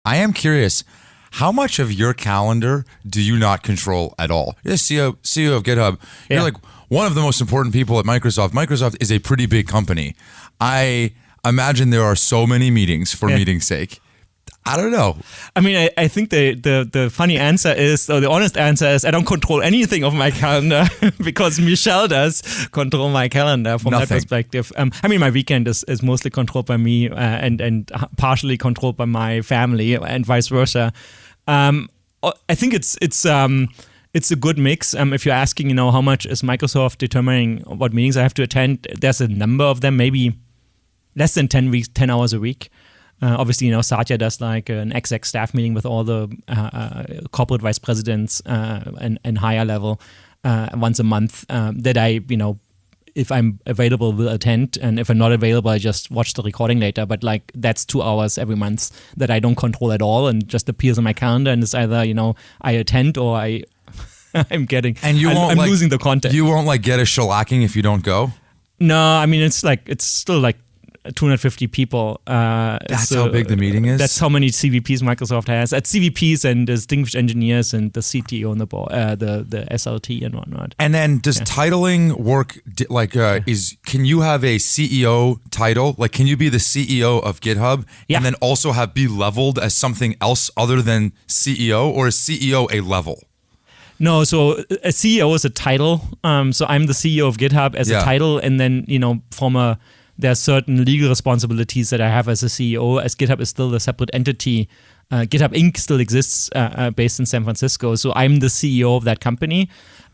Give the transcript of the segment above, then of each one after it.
I am curious, how much of your calendar do you not control at all? You're the CEO of GitHub. You're like one of the most important people at Microsoft. Microsoft is a pretty big company. I imagine there are so many meetings for meeting's sake. I don't know. I mean, I think the funny answer is, or the honest answer is, I don't control anything of my calendar because Michelle does control my calendar from that perspective. I mean, my weekend is mostly controlled by me and partially controlled by my family and vice versa. I think it's a good mix. If you're asking, how much is Microsoft determining what meetings I have to attend, there's a number of them, maybe less than 10 hours a week. Obviously, Satya does like an exec staff meeting with all the corporate vice presidents and higher level once a month that I, if I'm available, will attend. And if I'm not available, I just watch the recording later. But like that's 2 hours every month that I don't control at all and just appears on my calendar. And it's either, I attend or I'm getting, and I'm losing the content. You won't like get a shellacking if you don't go? No, I mean, it's still like 250 people. That's how big the meeting is? That's how many CVPs Microsoft has. At CVPs and distinguished engineers and the CTO and the board, the SLT and whatnot. And then does titling work, can you have a CEO title? Like, can you be the CEO of GitHub and then also be leveled as something else other than CEO, or is CEO a level? No, so a CEO is a title. So I'm the CEO of GitHub as a title, and then, there are certain legal responsibilities that I have as a CEO, as GitHub is still a separate entity. GitHub Inc. still exists based in San Francisco. So I'm the CEO of that company.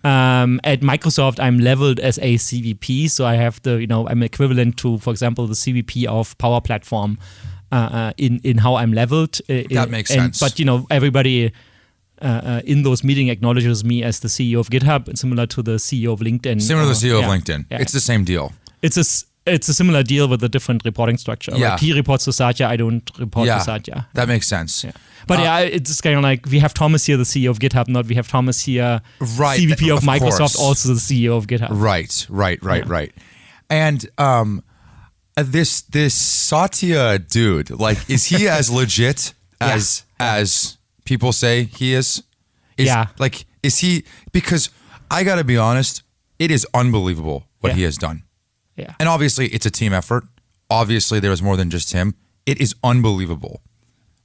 At Microsoft, I'm leveled as a CVP. So I have I'm equivalent to, for example, the CVP of Power Platform in how I'm leveled. That makes sense. But, everybody in those meetings acknowledges me as the CEO of GitHub, similar to the CEO of LinkedIn. Similar to the CEO of LinkedIn. Yeah. It's the same deal. It's a similar deal with a different reporting structure. Yeah. Like he reports to Satya, I don't report to Satya. That makes sense. Yeah. But it's kind of like we have Thomas here, the CEO of GitHub, not we have Thomas here, CVP of Microsoft, course. Also the CEO of GitHub. Right. And this Satya dude, like, is he as legit as people say he is? Like, is he? Because I got to be honest, it is unbelievable what he has done. Yeah. And obviously, it's a team effort. Obviously, there is more than just him. It is unbelievable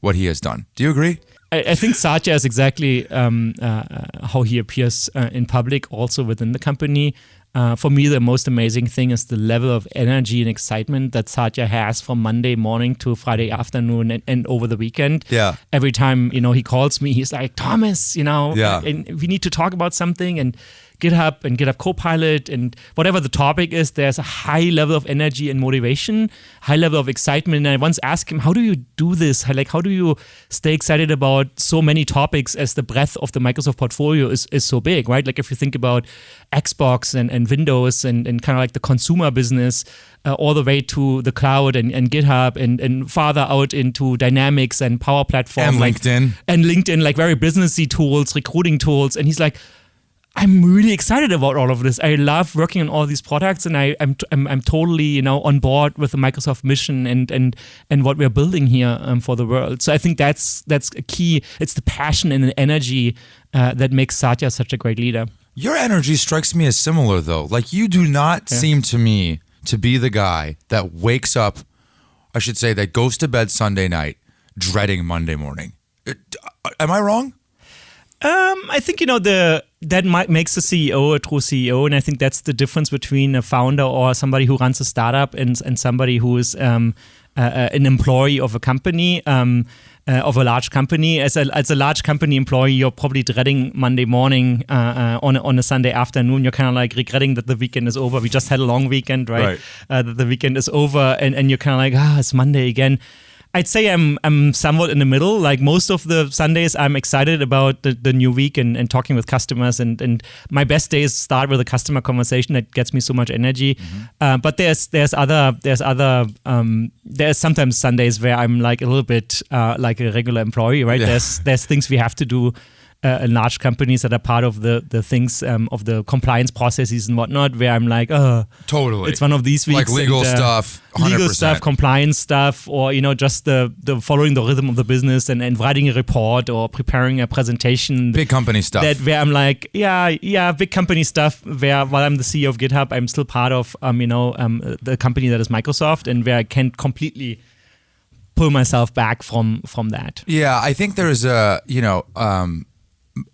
what he has done. Do you agree? I think Satya is exactly how he appears in public, also within the company. For me, the most amazing thing is the level of energy and excitement that Satya has from Monday morning to Friday afternoon and over the weekend. Yeah. Every time, he calls me, he's like, Thomas, and we need to talk about something, and GitHub and GitHub Copilot and whatever the topic is, there's a high level of energy and motivation, high level of excitement. And I once asked him, how do you do this? How do you stay excited about so many topics as the breadth of the Microsoft portfolio is so big, right? Like if you think about Xbox and Windows and kind of like the consumer business, all the way to the cloud and GitHub and farther out into Dynamics and Power Platform. And LinkedIn. And LinkedIn, like very businessy tools, recruiting tools. And he's like, I'm really excited about all of this. I love working on all these products, and I'm totally on board with the Microsoft mission and what we're building here for the world. So I think that's a key. It's the passion and the energy that makes Satya such a great leader. Your energy strikes me as similar, though. Like, you do not seem to me to be the guy that wakes up, I should say, that goes to bed Sunday night dreading Monday morning. Am I wrong? I think, that makes a CEO a true CEO. And I think that's the difference between a founder or somebody who runs a startup and somebody who is an employee of a company, of a large company. As a large company employee, you're probably dreading Monday morning on a Sunday afternoon. You're kind of like regretting that the weekend is over. We just had a long weekend, right? That the weekend is over, and you're kind of like, it's Monday again. I'd say I'm somewhat in the middle. Like most of the Sundays, I'm excited about the new week and talking with customers. And my best days start with a customer conversation that gets me so much energy. Mm-hmm. But there's sometimes Sundays where I'm like a little bit like a regular employee, right? Yeah. There's things we have to do in large companies that are part of the things of the compliance processes and whatnot, where I'm like, totally, it's one of these weeks, like legal stuff, 100%. legal stuff, compliance stuff, or just the following the rhythm of the business and writing a report or preparing a presentation. Big company stuff. Where I'm like, big company stuff. Where while I'm the CEO of GitHub, I'm still part of the company that is Microsoft, and where I can't completely pull myself back from that. Yeah, I think there's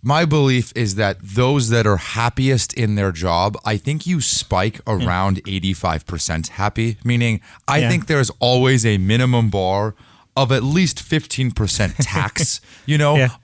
my belief is that those that are happiest in their job, I think you spike around 85% happy, meaning I think there's always a minimum bar of at least 15% tax,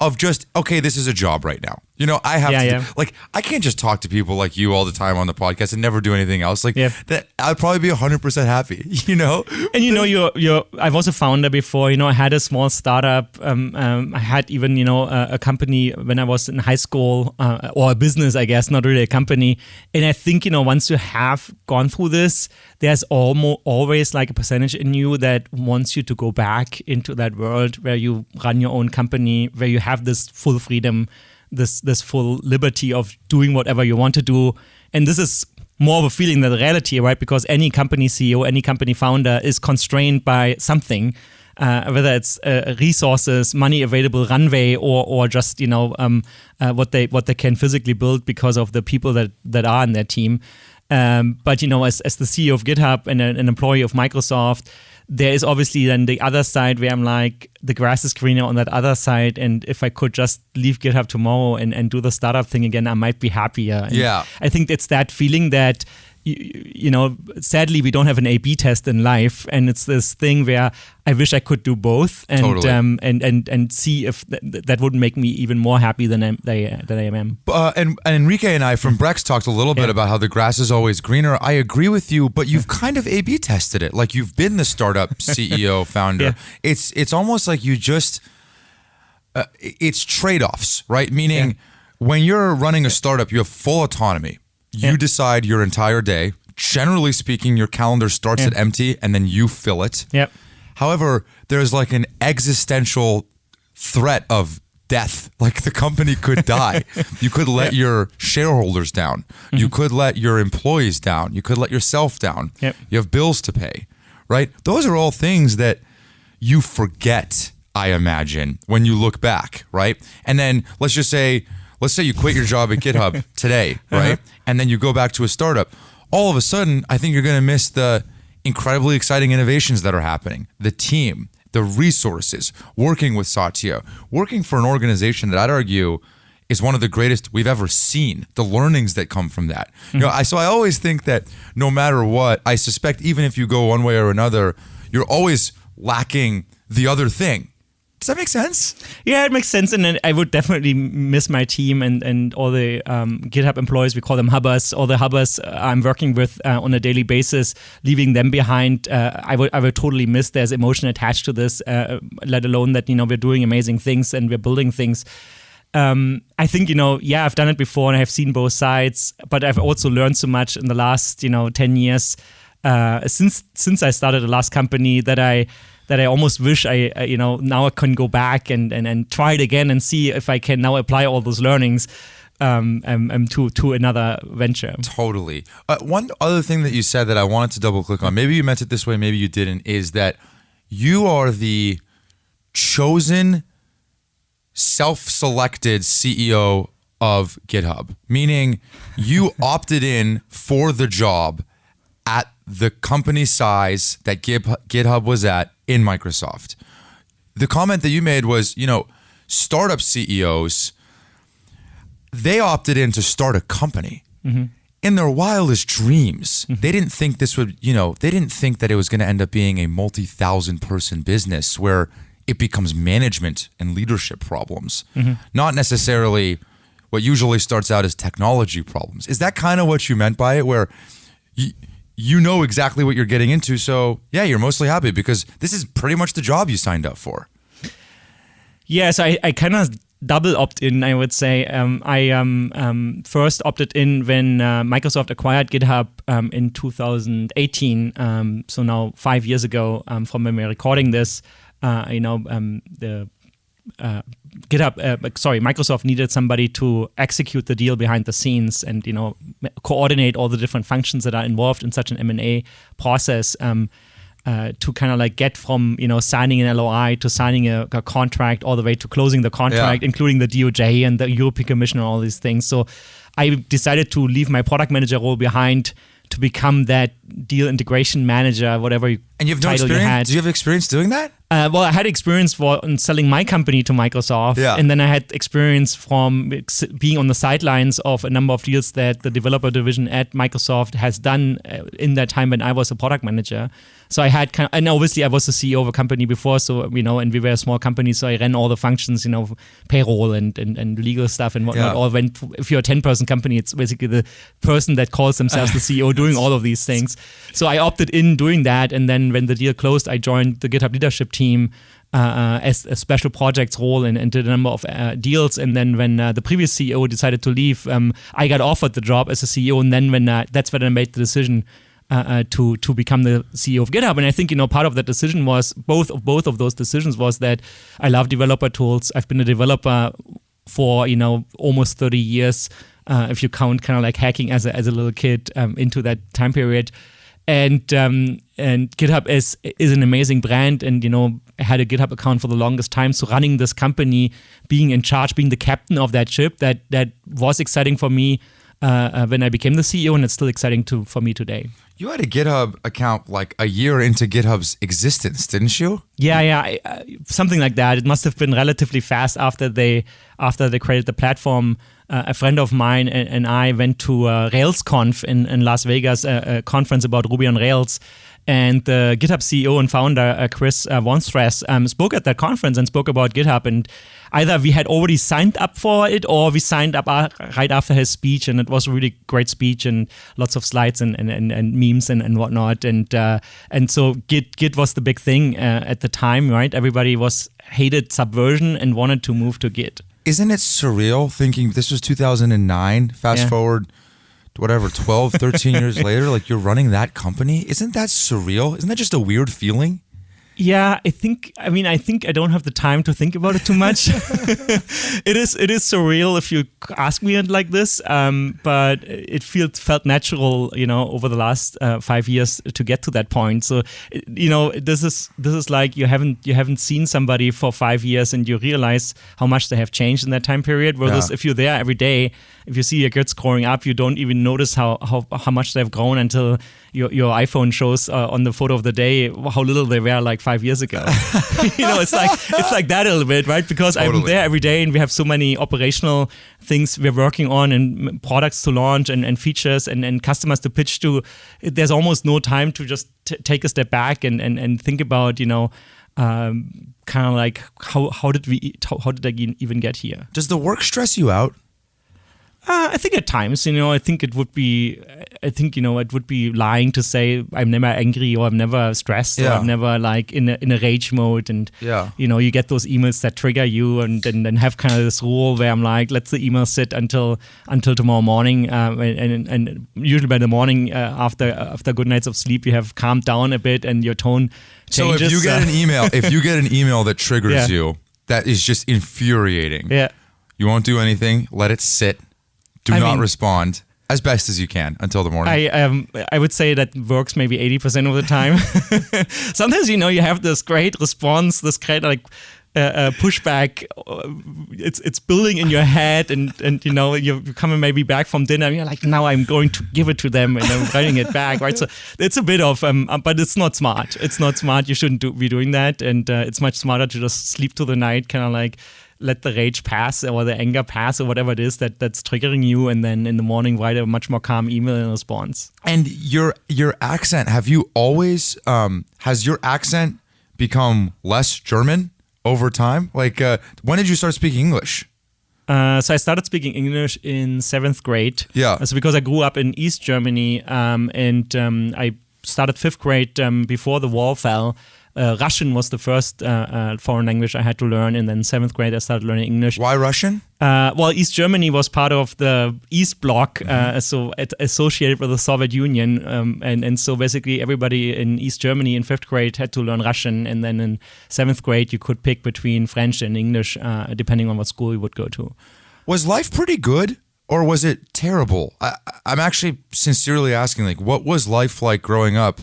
of just, okay, this is a job right now. I have to, like, I can't just talk to people like you all the time on the podcast and never do anything else. Like that, I'd probably be 100% happy, And I've also found that before, I had a small startup. I had even, a company when I was in high school, or a business, I guess, not really a company. And I think, once you have gone through this, there's always like a percentage in you that wants you to go back into that world where you run your own company, where you have this full freedom, this full liberty of doing whatever you want to do. And this is more of a feeling than the reality, right? Because any company CEO, any company founder is constrained by something, whether it's resources, money available, runway, or just what they can physically build because of the people that are in their team. But as the CEO of GitHub and an employee of Microsoft, there is obviously then the other side where I'm like, the grass is greener on that other side. And if I could just leave GitHub tomorrow and do the startup thing again, I might be happier. And I think it's that feeling that, sadly, we don't have an A/B test in life. And it's this thing where I wish I could do both and and see if that would make me even more happy than I am. And Enrique and I from Brex talked a little bit about how the grass is always greener. I agree with you, but you've kind of A/B tested it. Like you've been the startup CEO founder. It's almost like you just it's trade-offs, right? Meaning when you're running a startup, you have full autonomy. You decide your entire day. Generally speaking, your calendar starts at empty and then you fill it. Yep. However, there's like an existential threat of death. Like the company could die. You could let your shareholders down. Mm-hmm. You could let your employees down. You could let yourself down. Yep. You have bills to pay, right? Those are all things that you forget, I imagine, when you look back, right? And then let's say you quit your job at GitHub today, right? And then you go back to a startup. All of a sudden, I think you're going to miss the incredibly exciting innovations that are happening, the team, the resources, working with Satya, working for an organization that I'd argue is one of the greatest we've ever seen, the learnings that come from that. Mm-hmm. So I always think that no matter what, I suspect even if you go one way or another, you're always lacking the other thing. Does that make sense? Yeah, it makes sense. And I would definitely miss my team and all the GitHub employees. We call them hubbers. All the hubbers I'm working with on a daily basis, leaving them behind. I would totally miss. There's emotion attached to this, let alone that, we're doing amazing things and we're building things. I think, I've done it before and I have seen both sides, but I've also learned so much in the last, 10 years since I started the last company that I almost wish I now I can go back and try it again and see if I can now apply all those learnings to another venture. Totally. One other thing that you said that I wanted to double click on, maybe you meant it this way, maybe you didn't, is that you are the chosen self-selected CEO of GitHub, meaning you opted in for the job at the company size that GitHub was at in Microsoft. The comment that you made was, startup CEOs, they opted in to start a company. Mm-hmm. In their wildest dreams, mm-hmm. they didn't think this would, they didn't think that it was going to end up being a multi-thousand person business where it becomes management and leadership problems, mm-hmm. not necessarily what usually starts out as technology problems. Is that kind of what you meant by it, where you know exactly what you're getting into, so yeah, you're mostly happy because this is pretty much the job you signed up for? Yeah, so I kind of double opt-in, I would say. I first opted in when Microsoft acquired GitHub in 2018, so now 5 years ago from when we're recording this. The Microsoft needed somebody to execute the deal behind the scenes and coordinate all the different functions that are involved in such an M&A process. To kind of like get from signing an LOI to signing a contract all the way to closing the contract, including the DOJ and the European Commission and all these things. So I decided to leave my product manager role behind to become that deal integration manager, whatever and you've no title experience? you had. Do you have experience doing that? Well, I had experience in selling my company to Microsoft, and then I had experience from being on the sidelines of a number of deals that the developer division at Microsoft has done in that time when I was a product manager. So I had and obviously I was the CEO of a company before, so and we were a small company, so I ran all the functions, payroll and legal stuff and whatnot. All went. If you're a 10-person company, it's basically the person that calls themselves the CEO doing all of these things. So I opted in doing that, and then when the deal closed, I joined the GitHub leadership team as a special projects role and did a number of deals. And then when the previous CEO decided to leave, I got offered the job as a CEO, and then that's when I made the decision to become the CEO of GitHub. And I think part of that decision was both of those decisions was that I love developer tools. I've been a developer for almost 30 years, if you count kind of like hacking as a little kid into that time period. And GitHub is an amazing brand, and I had a GitHub account for the longest time. So running this company, being in charge, being the captain of that ship, that was exciting for me when I became the CEO, and it's still exciting for me today. You had a GitHub account like a year into GitHub's existence, didn't you? Yeah, something like that. It must have been relatively fast after they created the platform. A friend of mine and I went to RailsConf in Las Vegas, a conference about Ruby on Rails. And the GitHub CEO and founder, Chris Wonstress, spoke at that conference and spoke about GitHub. And either we had already signed up for it or we signed up right after his speech. And it was a really great speech and lots of slides and memes and whatnot. And so Git was the big thing at the time, right? Everybody hated Subversion and wanted to move to Git. Isn't it surreal thinking this was 2009, fast forward to whatever, 12, 13 years later, like you're running that company? Isn't that surreal? Isn't that just a weird feeling? Yeah, I think I don't have the time to think about it too much. It is surreal if you ask me it like this, but it felt natural, over the last 5 years to get to that point. So, this is like you haven't seen somebody for 5 years and you realize how much they have changed in that time period. Whereas if you're there every day, if you see your kids growing up, you don't even notice how much they've grown until your iPhone shows on the photo of the day how little they were like 5 years ago. It's like that a little bit, right? Because totally. I'm there every day and we have so many operational things we're working on and products to launch and features and customers to pitch to. There's almost no time to just take a step back and think about, kind of like how did I even get here? Does the work stress you out? I think at times, I think it would be lying to say I'm never angry or I'm never stressed or I'm never like in a rage mode. And you get those emails that trigger you, and then have kind of this rule where I'm like, let's the email sit until tomorrow morning, and usually by the morning after good nights of sleep, you have calmed down a bit and your tone changes. So if you get an email that triggers you, that is just infuriating. Yeah, you won't do anything. Let it sit. Do not respond as best as you can until the morning. I would say that works maybe 80% of the time. Sometimes you have this great response, this great pushback. It's building in your head, and you're coming maybe back from dinner. And you're like, now I'm going to give it to them, and I'm writing it back, right? So it's a bit of, but it's not smart. It's not smart. You shouldn't be doing that, and it's much smarter to just sleep through the night, kind of like. Let the rage pass or the anger pass or whatever it is that's triggering you, and then in the morning write a much more calm email in response. And your accent, have you always has your accent become less German over time? Like when did you start speaking English? So I started speaking English in 7th grade. Yeah. So because I grew up in East Germany, and I started 5th grade before the wall fell. Russian was the first foreign language I had to learn, and then 7th grade I started learning English. Why Russian? Well, East Germany was part of the East Bloc, so associated with the Soviet Union, and so basically everybody in East Germany in 5th grade had to learn Russian, and then in 7th grade you could pick between French and English, depending on what school you would go to. Was life pretty good, or was it terrible? I'm actually sincerely asking, like, what was life like growing up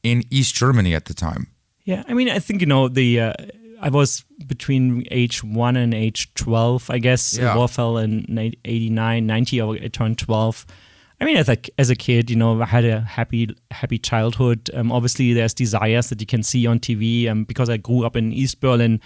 in East Germany at the time? Yeah, I mean, I think, I was between age 1 and age 12, I guess. Yeah. The wall fell in 89, 90, I turned 12. I mean, as a kid, I had a happy childhood. Obviously, there's desires that you can see on TV because I grew up in East Berlin.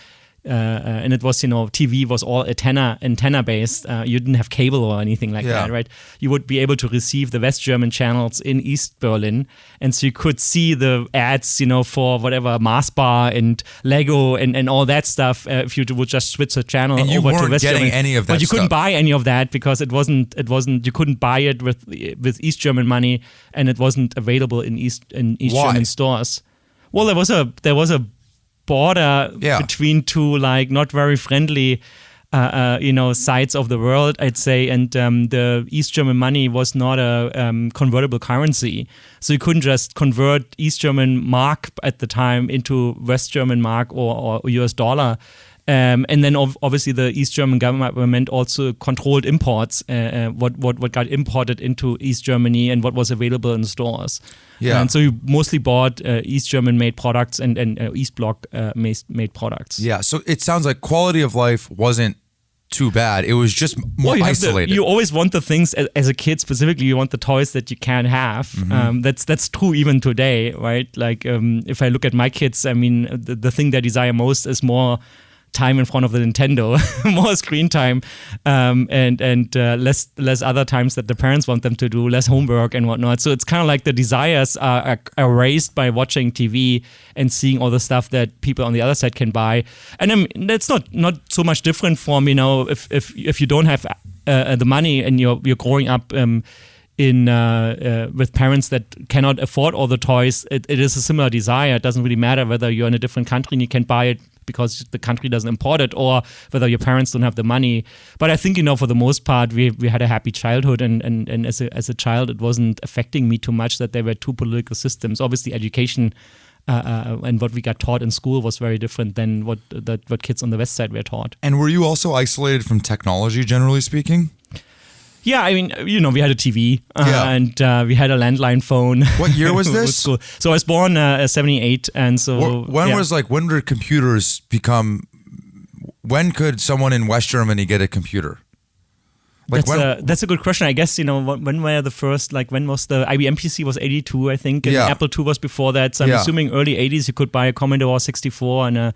And it was, TV was all antenna based. You didn't have cable or anything like that, right? You would be able to receive the West German channels in East Berlin. And so you could see the ads, for whatever, Mars Bar and Lego and all that stuff if you would just switch the channel and you over weren't to West getting German. any of that But you couldn't stuff. buy any of that because it wasn't, you couldn't buy it with East German money, and it wasn't available in East Why? German stores. Well, there was a border between two not very friendly sides of the world, I'd say, and the East German money was not a convertible currency, so you couldn't just convert East German mark at the time into West German mark or US dollar. And then obviously the East German government also controlled imports, what got imported into East Germany and what was available in stores. Yeah. And so you mostly bought East German made products and East Bloc made products. Yeah, so it sounds like quality of life wasn't too bad. It was just more isolated. You always want the things, as a kid specifically, you want the toys that you can't have. That's true even today, right? Like if I look at my kids, I mean, the thing they desire most is more time in front of the Nintendo, more screen time, and less other times that the parents want them to do, less homework and whatnot. So it's kind of like the desires are erased by watching TV and seeing all the stuff that people on the other side can buy. And I mean, that's not so much different from if you don't have the money and you're growing up with parents that cannot afford all the toys. It is a similar desire. It doesn't really matter whether you're in a different country and you can buy it because the country doesn't import it, or whether your parents don't have the money. But I think, for the most part, we had a happy childhood, and as a child, it wasn't affecting me too much that there were two political systems. Obviously, education and what we got taught in school was very different than what kids on the West Side were taught. And were you also isolated from technology, generally speaking? Yeah, I mean, we had a TV and we had a landline phone. What year was this? School. So I was born 78, and so when did computers become? When could someone in West Germany get a computer? That's a good question. I guess when were the first? When was the IBM PC? Was 82, I think, and Apple II was before that. So I'm assuming early 80s you could buy a Commodore 64 and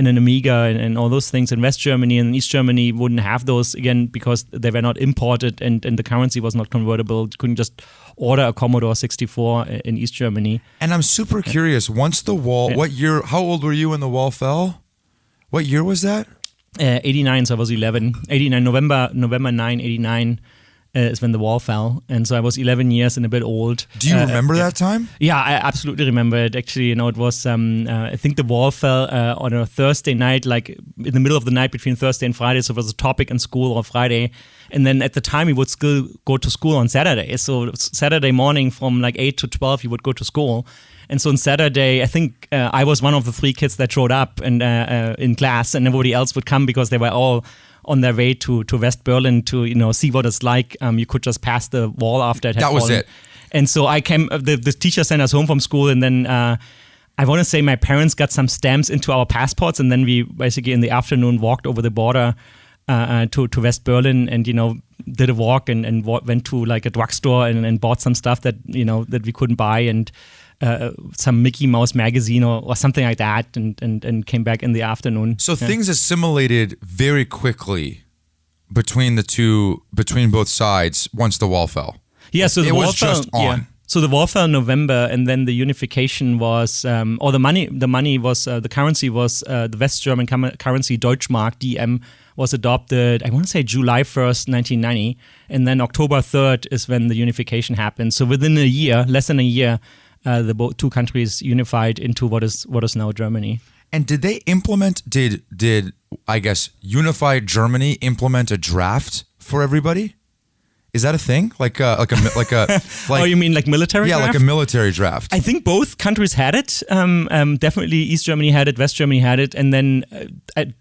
an Amiga and all those things in West Germany. And East Germany wouldn't have those, again, because they were not imported and the currency was not convertible. You couldn't just order a Commodore 64 in East Germany. And I'm super curious, once the wall, what year, how old were you when the wall fell? What year was that? 89, so I was 11. 89, November 9, 89 is when the wall fell. And so I was 11 years and a bit old. Do you remember that time? Yeah, I absolutely remember it. Actually, it was, I think the wall fell on a Thursday night, like in the middle of the night between Thursday and Friday. So it was a topic in school on Friday. And then at the time, we would still go to school on Saturday. So Saturday morning from 8 to 12, you would go to school. And so on Saturday, I think I was one of the 3 kids that showed up and in class, and everybody else would come because they were all on their way to West Berlin to see what it's like. You could just pass the wall after it had fallen. That was it. And so I came. The teacher sent us home from school, and then I want to say my parents got some stamps into our passports, and then we basically in the afternoon walked over the border to West Berlin, and did a walk and went to a drugstore and bought some stuff that that we couldn't buy, and some Mickey Mouse magazine or something like that, and came back in the afternoon. So things assimilated very quickly between both sides once the wall fell. Yeah, so the wall was just on. Yeah. So the wall fell in November, and then the unification was, or the money was, the currency was the West German currency Deutschmark DM was adopted. I want to say July 1st, 1990, and then October 3rd is when the unification happened. So within a year, less than a year. the two countries unified into what is now Germany. And did they implement? Did I guess unified Germany implement a draft for everybody? Is that a thing? Like oh, you mean like military? Yeah, draft? like a military draft. I think both countries had it. Definitely East Germany had it, West Germany had it, and then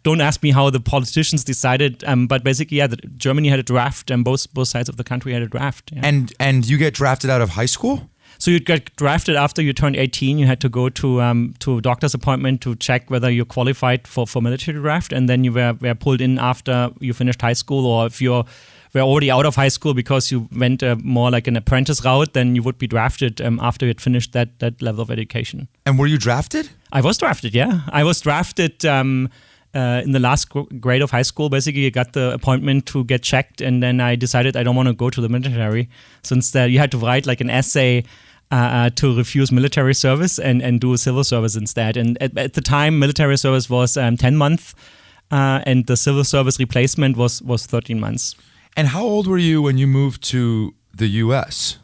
don't ask me how the politicians decided. But basically, yeah, Germany had a draft, and both sides of the country had a draft. Yeah. And you get drafted out of high school? So you got drafted after you turned 18. You had to go to a doctor's appointment to check whether you're qualified for military draft, and then you were pulled in after you finished high school, or if you're were already out of high school because you went more like an apprentice route, then you would be drafted after you had finished that level of education. And were you drafted? I was drafted, yeah. I was drafted in the last grade of high school. Basically, I got the appointment to get checked, and then I decided I don't want to go to the military, since you had to write like an essay to refuse military service and do civil service instead. And at the time, military service was 10 months, and the civil service replacement was 13 months. And how old were you when you moved to the U.S.?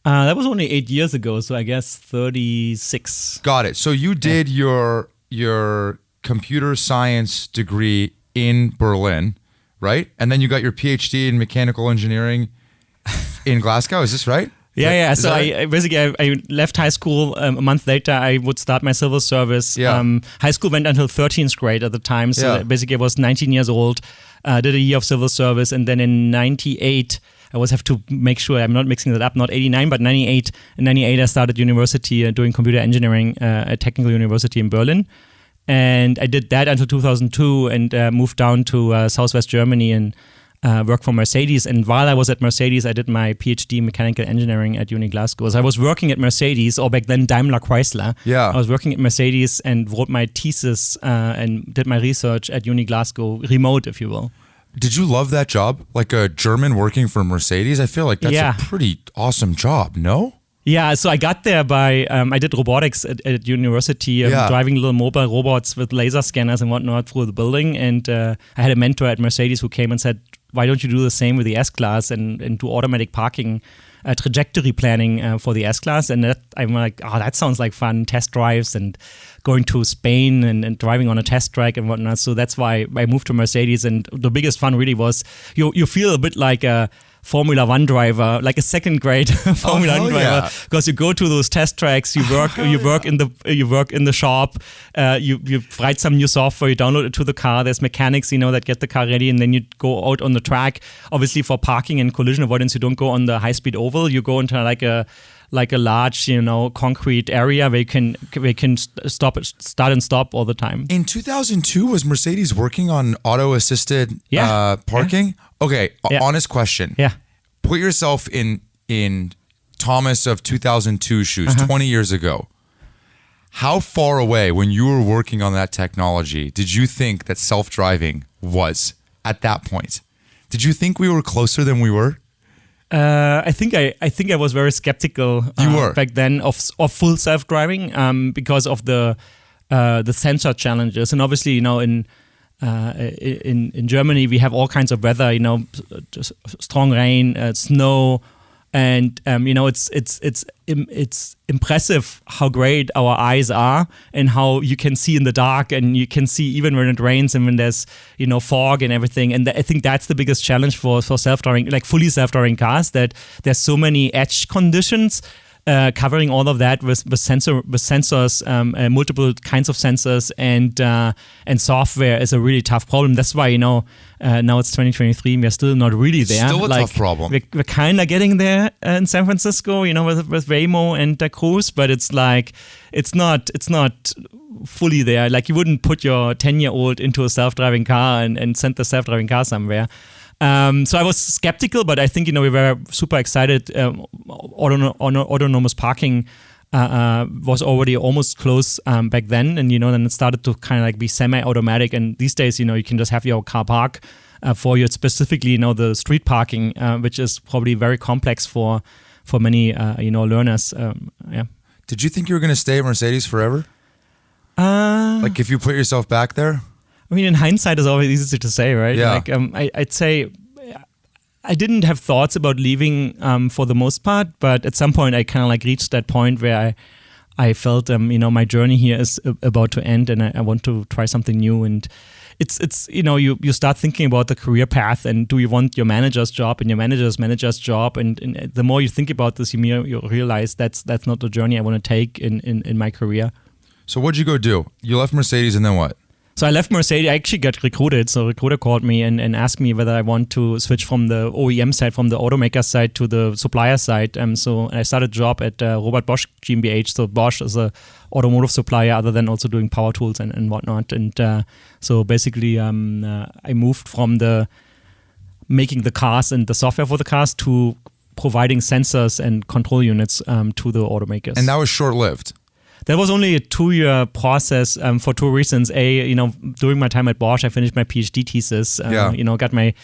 That was only 8 years ago, so I guess 36. Got it. So you did your computer science degree in Berlin, right? And then you got your PhD in mechanical engineering in Glasgow. Is this right? Yeah. So I left high school a month later. I would start my civil service. Yeah. High school went until 13th grade at the time. So basically I was 19 years old, did a year of civil service. And then in 98, I always have to make sure I'm not mixing that up, not 89, but 98. In 98, I started university doing computer engineering at Technical University in Berlin. And I did that until 2002 and moved down to Southwest Germany and worked for Mercedes. And while I was at Mercedes, I did my PhD in mechanical engineering at Uni Glasgow. So I was working at Mercedes, or back then Daimler Chrysler. Yeah. I was working at Mercedes and wrote my thesis and did my research at Uni Glasgow, remote, if you will. Did you love that job? Like a German working for Mercedes? I feel like that's a pretty awesome job, no? Yeah, so I got there by, I did robotics at university, driving little mobile robots with laser scanners and whatnot through the building. And I had a mentor at Mercedes who came and said, why don't you do the same with the S-Class and do automatic parking trajectory planning for the S-Class? And I'm like, that sounds like fun, test drives and going to Spain and driving on a test track and whatnot. So that's why I moved to Mercedes. And the biggest fun really was you feel a bit like a Formula One driver, like a second grade Formula One driver, because you go to those test tracks, you work in the shop, you write some new software, you download it to the car. There's mechanics, that get the car ready, and then you go out on the track. Obviously, for parking and collision avoidance, you don't go on the high-speed oval. You go into like a large, concrete area where you can start and stop all the time. In 2002, was Mercedes working on auto-assisted parking? Yeah. Okay, honest question. Yeah. Put yourself in Thomas of 2002 shoes, 20 years ago. How far away, when you were working on that technology, did you think that self-driving was at that point? Did you think we were closer than we were? I think I was very skeptical back then of full self-driving because of the sensor challenges, and obviously in Germany we have all kinds of weather, strong rain, snow, and it's impressive how great our eyes are and how you can see in the dark, and you can see even when it rains and when there's fog and everything. And I think that's the biggest challenge for self-driving, like fully self-driving cars, that there's so many edge conditions. Covering all of that with sensors, multiple kinds of sensors, and software is a really tough problem. That's why now it's 2023, and we're still not really there. Still a tough problem. We're kind of getting there in San Francisco, with Waymo and Cruise, but it's not fully there. Like, you wouldn't put your 10-year-old into a self-driving car and send the self-driving car somewhere. So I was skeptical, but I think we were super excited. Autonomous parking was already almost close back then, and then it started to kind of like be semi-automatic. And these days, you can just have your car park for you. Specifically, the street parking, which is probably very complex for many learners. Did you think you were going to stay at Mercedes forever? Like, if you put yourself back there? I mean, in hindsight, it's always easy to say, right? Yeah. Like, I'd say I didn't have thoughts about leaving for the most part, but at some point I kind of like reached that point where I felt, my journey here is about to end, and I want to try something new. And it's you start thinking about the career path, and do you want your manager's job and your manager's job, and the more you think about this, you realize that's not the journey I want to take in my career. So what'd you go do? You left Mercedes, and then what? So I left Mercedes. I actually got recruited. So a recruiter called me and asked me whether I want to switch from the OEM side, from the automaker side to the supplier side. So I started a job at Robert Bosch GmbH. So Bosch is a automotive supplier, other than also doing power tools and whatnot. And so basically, I moved from the making the cars and the software for the cars to providing sensors and control units to the automakers. And that was short-lived. That was only a 2-year process for two reasons. During my time at Bosch, I finished my PhD thesis. Got my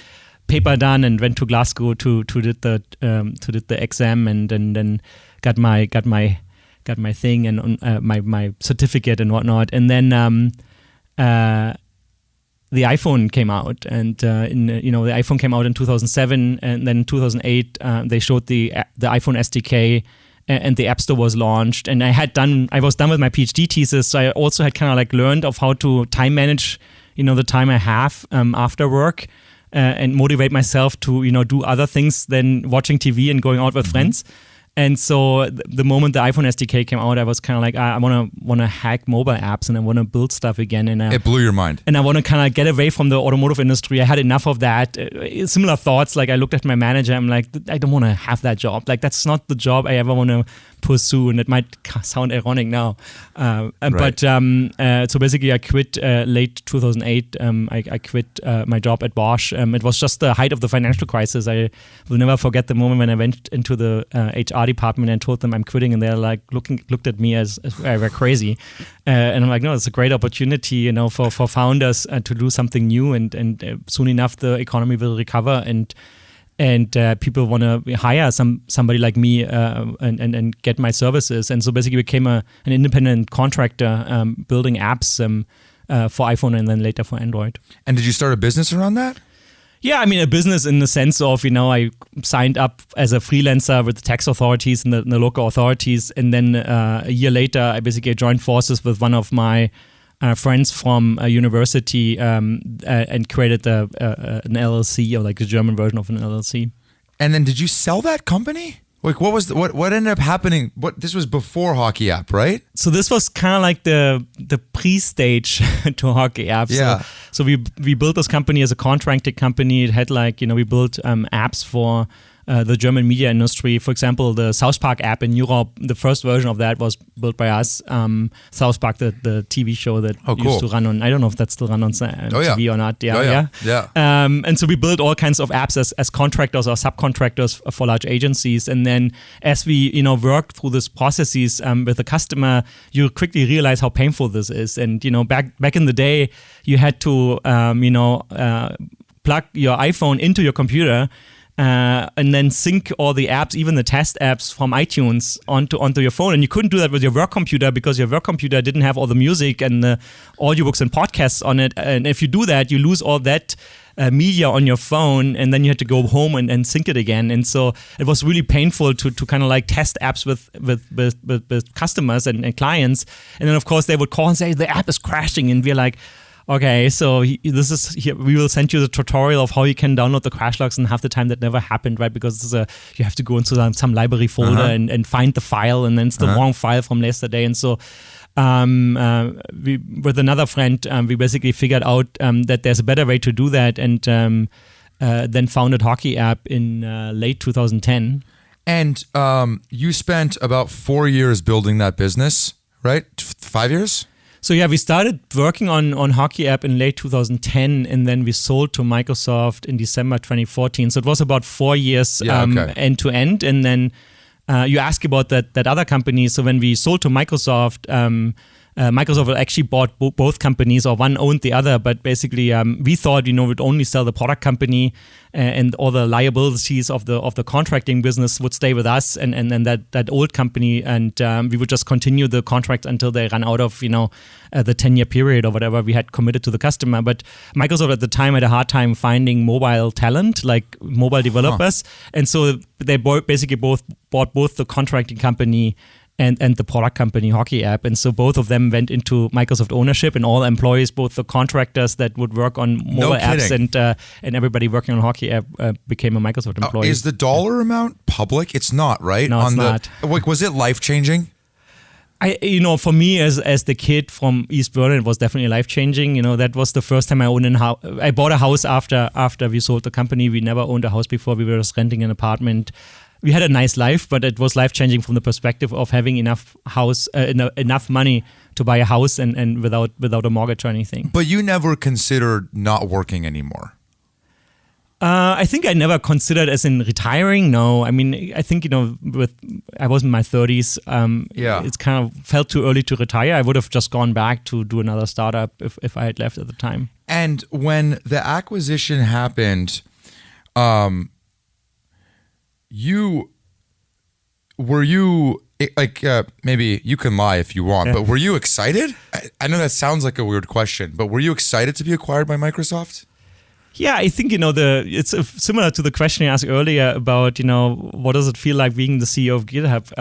paper done and went to Glasgow to did the exam, and then got my thing and my certificate and whatnot. And then the iPhone came out, and the iPhone came out in 2007, and then in 2008 they showed the iPhone SDK. And the App Store was launched, and I was done with my PhD thesis, so I also had kind of like learned of how to time manage, the time I have after work, and motivate myself to, do other things than watching TV and going out with friends. And so the moment the iPhone SDK came out, I was kind of like, I want to hack mobile apps, and I want to build stuff again. And it blew your mind. And I want to kind of get away from the automotive industry. I had enough of that. Similar thoughts. Like I looked at my manager. I'm like, I don't want to have that job. Like that's not the job I ever want to pursue. And it might sound ironic now. Right. But so basically, I quit late 2008. I quit my job at Bosch. It was just the height of the financial crisis. I will never forget the moment when I went into the HR department and told them I'm quitting, and they're like looked at me as I were crazy, and I'm like, no, it's a great opportunity, for founders to do something new, and soon enough the economy will recover, and people want to hire somebody like me and get my services, and so basically became an independent contractor building apps for iPhone and then later for Android. And did you start a business around that? Yeah, I mean, a business in the sense of, I signed up as a freelancer with the tax authorities and the local authorities. And then a year later, I basically joined forces with one of my friends from a university and created an LLC, or like the German version of an LLC. And then did you sell that company? Like what ended up happening? This was before Hockey App, right? So this was kind of like the pre-stage to Hockey App. Yeah. So we built this company as a contracted company. It had we built apps for the German media industry. For example, the South Park app in Europe, the first version of that was built by us. South Park, the TV show that used to run on, I don't know if that's still run on TV or not. Yeah. And so we built all kinds of apps as contractors or subcontractors for large agencies. And then as we, worked through these processes with the customer, you quickly realize how painful this is. And, back in the day, you had to, plug your iPhone into your computer and then sync all the apps, even the test apps from iTunes onto your phone. And you couldn't do that with your work computer because your work computer didn't have all the music and the audiobooks and podcasts on it. And if you do that, you lose all that media on your phone, and then you had to go home and sync it again. And so it was really painful to kind of like test apps with customers and clients. And then of course they would call and say the app is crashing, and we're like, okay, so this is here. We will send you the tutorial of how you can download the crash logs, and half the time that never happened, right? Because you have to go into some library folder and find the file, and then it's the wrong file from yesterday. And so we, with another friend, we basically figured out that there's a better way to do that, and then founded Hockey App in late 2010. And you spent about 4 years building that business, right? 5 years? So yeah, we started working on Hockey App in late 2010, and then we sold to Microsoft in December 2014. So it was about 4 years end to end. And then you ask about that other company. So when we sold to Microsoft, Microsoft actually bought both companies, or one owned the other, but basically we thought, we'd only sell the product company, and all the liabilities of the contracting business would stay with us and that old company, and we would just continue the contract until they ran out of, the 10-year period or whatever we had committed to the customer. But Microsoft at the time had a hard time finding mobile talent, like mobile developers, and so they basically both bought both the contracting company and the product company, Hockey App. And so both of them went into Microsoft ownership, and all employees, both the contractors that would work on mobile apps and everybody working on Hockey App became a Microsoft employee. Is the dollar amount public? It's not, right? No, it's not. Was it life-changing? For me as the kid from East Berlin, it was definitely life-changing. That was the first time I owned a house. I bought a house after we sold the company. We never owned a house before. We were just renting an apartment. We had a nice life, but it was life-changing from the perspective of having enough money to buy a house and without a mortgage or anything. But you never considered not working anymore? I think I never considered as in retiring. No, I mean, I think, I was in my 30s. It's kind of felt too early to retire. I would have just gone back to do another startup if I had left at the time. And when the acquisition happened, maybe you can lie if you want, but were you excited? I know that sounds like a weird question, but were you excited to be acquired by Microsoft? Yeah, I think, it's similar to the question you asked earlier about, what does it feel like being the CEO of GitHub?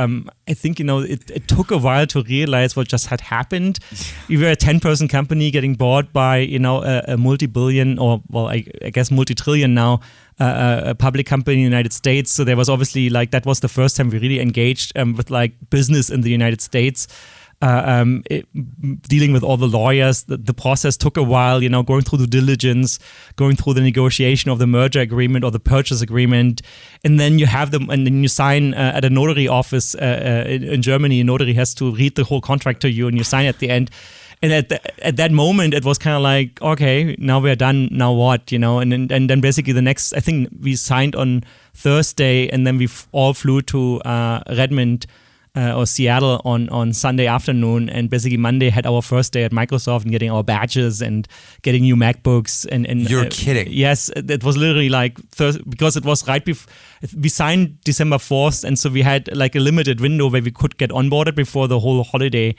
I think, it took a while to realize what just had happened. We were a 10-person company getting bought by, a multi-billion, or, well, I guess multi-trillion now, a public company in the United States. So there was obviously, that was the first time we really engaged with, business in the United States. Dealing with all the lawyers, the process took a while, going through the diligence, going through the negotiation of the merger agreement or the purchase agreement, and then you have them, and then you sign at a notary office in Germany. A notary has to read the whole contract to you, and you sign at the end. And at that moment, it was kind of like, okay, now we're done. Now what, And then basically the next, I think we signed on Thursday, and then we all flew to Redmond. Or Seattle on Sunday afternoon, and basically Monday had our first day at Microsoft and getting our badges and getting new MacBooks. And You're kidding. Yes, it was literally because it was right before we signed December 4th, and so we had a limited window where we could get onboarded before the whole holiday,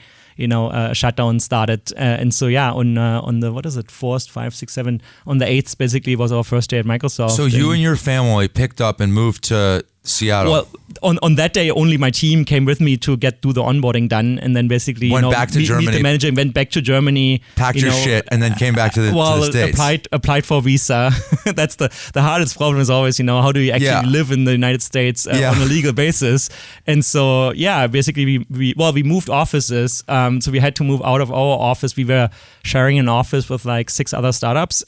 shutdown started. And so on the 4th, 5th, 6th, 7th, on the 8th basically was our first day at Microsoft. So you and your family picked up and moved to Seattle. Well, on that day, only my team came with me to do the onboarding done, and then basically went back to Germany. Meet the manager, and went back to Germany. Packed your shit, and then came back to the States. Applied for visa. That's the hardest problem is always, how do you actually live in the United States on a legal basis? And so, basically we moved offices. So we had to move out of our office. We were sharing an office with 6 other startups.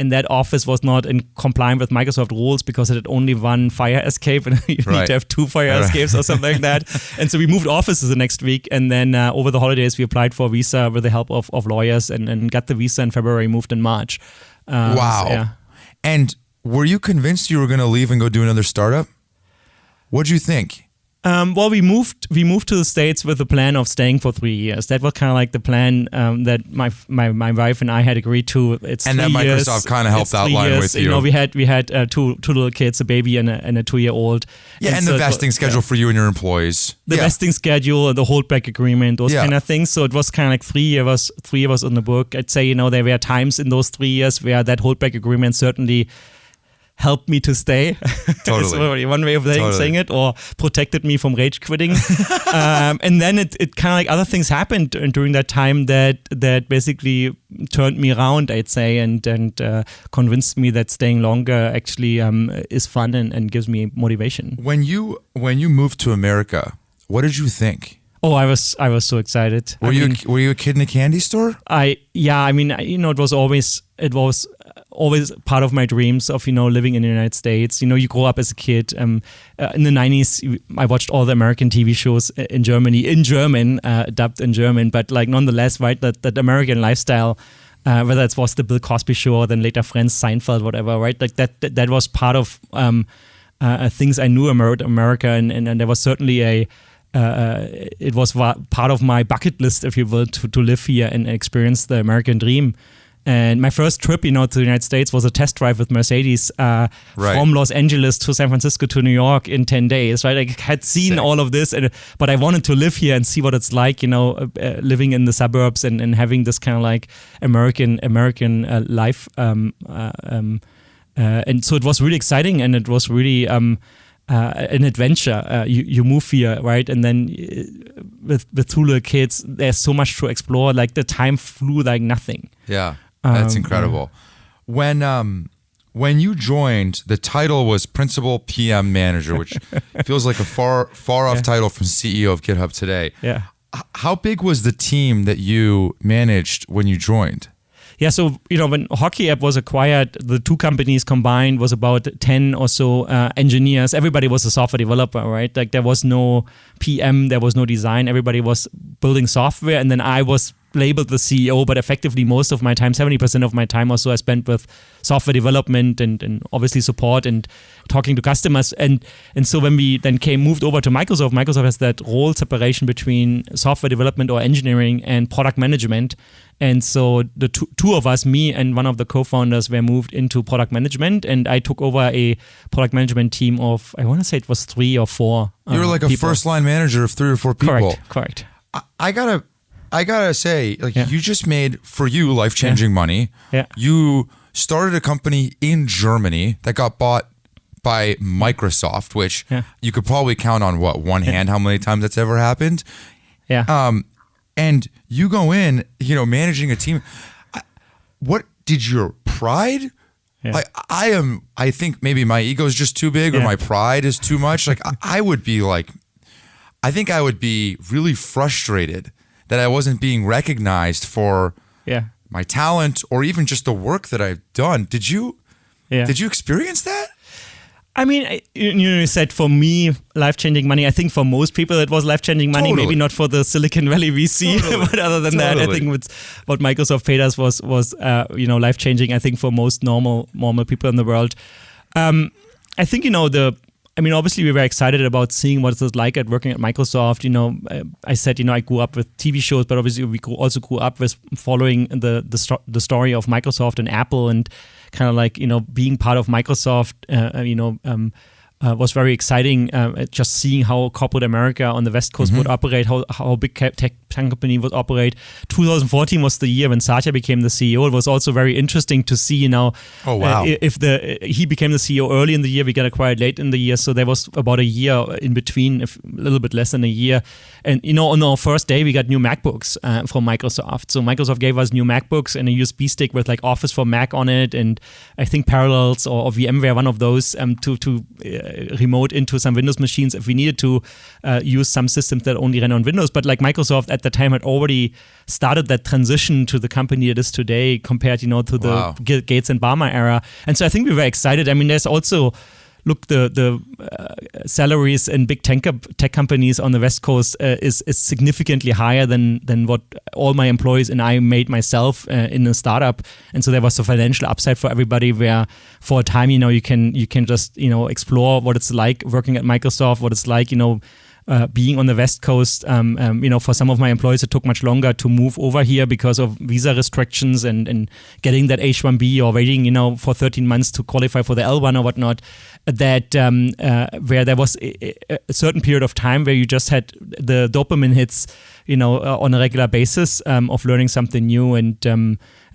And that office was not in compliance with Microsoft rules because it had only one fire escape, and you need to have 2 fire escapes or something like that. And so we moved offices the next week, and then over the holidays we applied for a visa with the help of lawyers, and got the visa in February, moved in March. Wow. So, yeah. And were you convinced you were going to leave and go do another startup? What'd you think? Well, we moved to the States with the plan of staying for 3 years. That was kind of the plan that my wife and I had agreed to. It's and 3 that years. Microsoft kind of helped outline with you. We had two little kids, a baby and a 2-year-old. Yeah, and so the vesting schedule for you and your employees. The vesting schedule, the holdback agreement, those kind of things. So it was kind of 3 years. 3 years on the book. I'd say there were times in those 3 years where that holdback agreement certainly helped me to stay. Totally. One way of saying it, or protected me from rage quitting. And then it kind of other things happened during that time that basically turned me around, I'd say, and convinced me that staying longer actually is fun and gives me motivation. When you moved to America, what did you think? Oh, I was so excited. Were you a kid in a candy store? It was always part of my dreams of living in the United States. You grow up as a kid. In the 90s, I watched all the American TV shows in Germany in German, dubbed in German, but nonetheless, right, that American lifestyle. Whether it was the Bill Cosby Show or then later Friends, Seinfeld, whatever, right? That was part of things I knew about America, and there was certainly it was part of my bucket list, if you will, to live here and experience the American dream. And my first trip, to the United States was a test drive with Mercedes from Los Angeles to San Francisco to New York in 10 days, right? I had seen all of this, but I wanted to live here and see what it's like, living in the suburbs and having this kind of like American life. And so it was really exciting, and it was really an adventure. You move here, right? And then with two little kids, there's so much to explore. Like the time flew like nothing. Yeah. That's incredible. Yeah. When you joined, the title was Principal PM Manager, which feels like a far off title from CEO of GitHub today. Yeah. How big was the team that you managed when you joined? Yeah, so when Hockey App was acquired, the two companies combined was about 10 or so engineers. Everybody was a software developer, right? Like there was no PM, there was no design. Everybody was building software, and then I was labeled the CEO, but effectively most of my time, 70% of my time or so, I spent with software development and obviously support and talking to customers. And so when we then moved over to Microsoft has that role separation between software development or engineering and product management. And so the two of us, me and one of the co-founders, were moved into product management, and I took over a product management team of, I want to say it was 3 or 4 You were like people. A first-line manager of 3 or 4 people. Correct. I gotta say, you just made, for you, life-changing money. Yeah. You started a company in Germany that got bought by Microsoft, which you could probably count on one hand how many times that's ever happened. Yeah. And you go in, managing a team. What did your pride? Yeah. I think maybe my ego is just too big, or my pride is too much. Like I would be really frustrated that I wasn't being recognized for my talent or even just the work that I've done. Did you experience that? I mean, you said for me, life-changing money. I think for most people it was life-changing money. Totally. Maybe not for the Silicon Valley VC, but other than that, I think what Microsoft paid us was life-changing. I think for most normal people in the world. I think obviously we were excited about seeing what it's like at working at Microsoft. I said I grew up with TV shows, but obviously we also grew up with following the story of Microsoft and Apple, and kind of like being part of Microsoft. Was very exciting. Just seeing how corporate America on the West Coast would operate, how big tech company would operate. 2014 was the year when Satya became the CEO. It was also very interesting to see, if he became the CEO early in the year, we got acquired late in the year. So there was about a year in between, a little bit less than a year. And on our first day, we got new MacBooks from Microsoft. So Microsoft gave us new MacBooks and a USB stick with like Office for Mac on it, and I think Parallels or VMware, one of those, to remote into some Windows machines if we needed to use some systems that only ran on Windows. But like Microsoft at the time had already started that transition to the company it is today compared, to the Gates and Ballmer era. And so I think we were excited. I mean, there's also, the salaries in big tech companies on the West Coast is significantly higher than what all my employees and I made myself in a startup. And so there was a financial upside for everybody, where for a time, you can just explore what it's like working at Microsoft, what it's like being on the West Coast. For some of my employees, it took much longer to move over here because of visa restrictions and getting that H-1B or waiting, for 13 months to qualify for the L1 or whatnot. That where there was a certain period of time where you just had the dopamine hits, on a regular basis of learning something new, and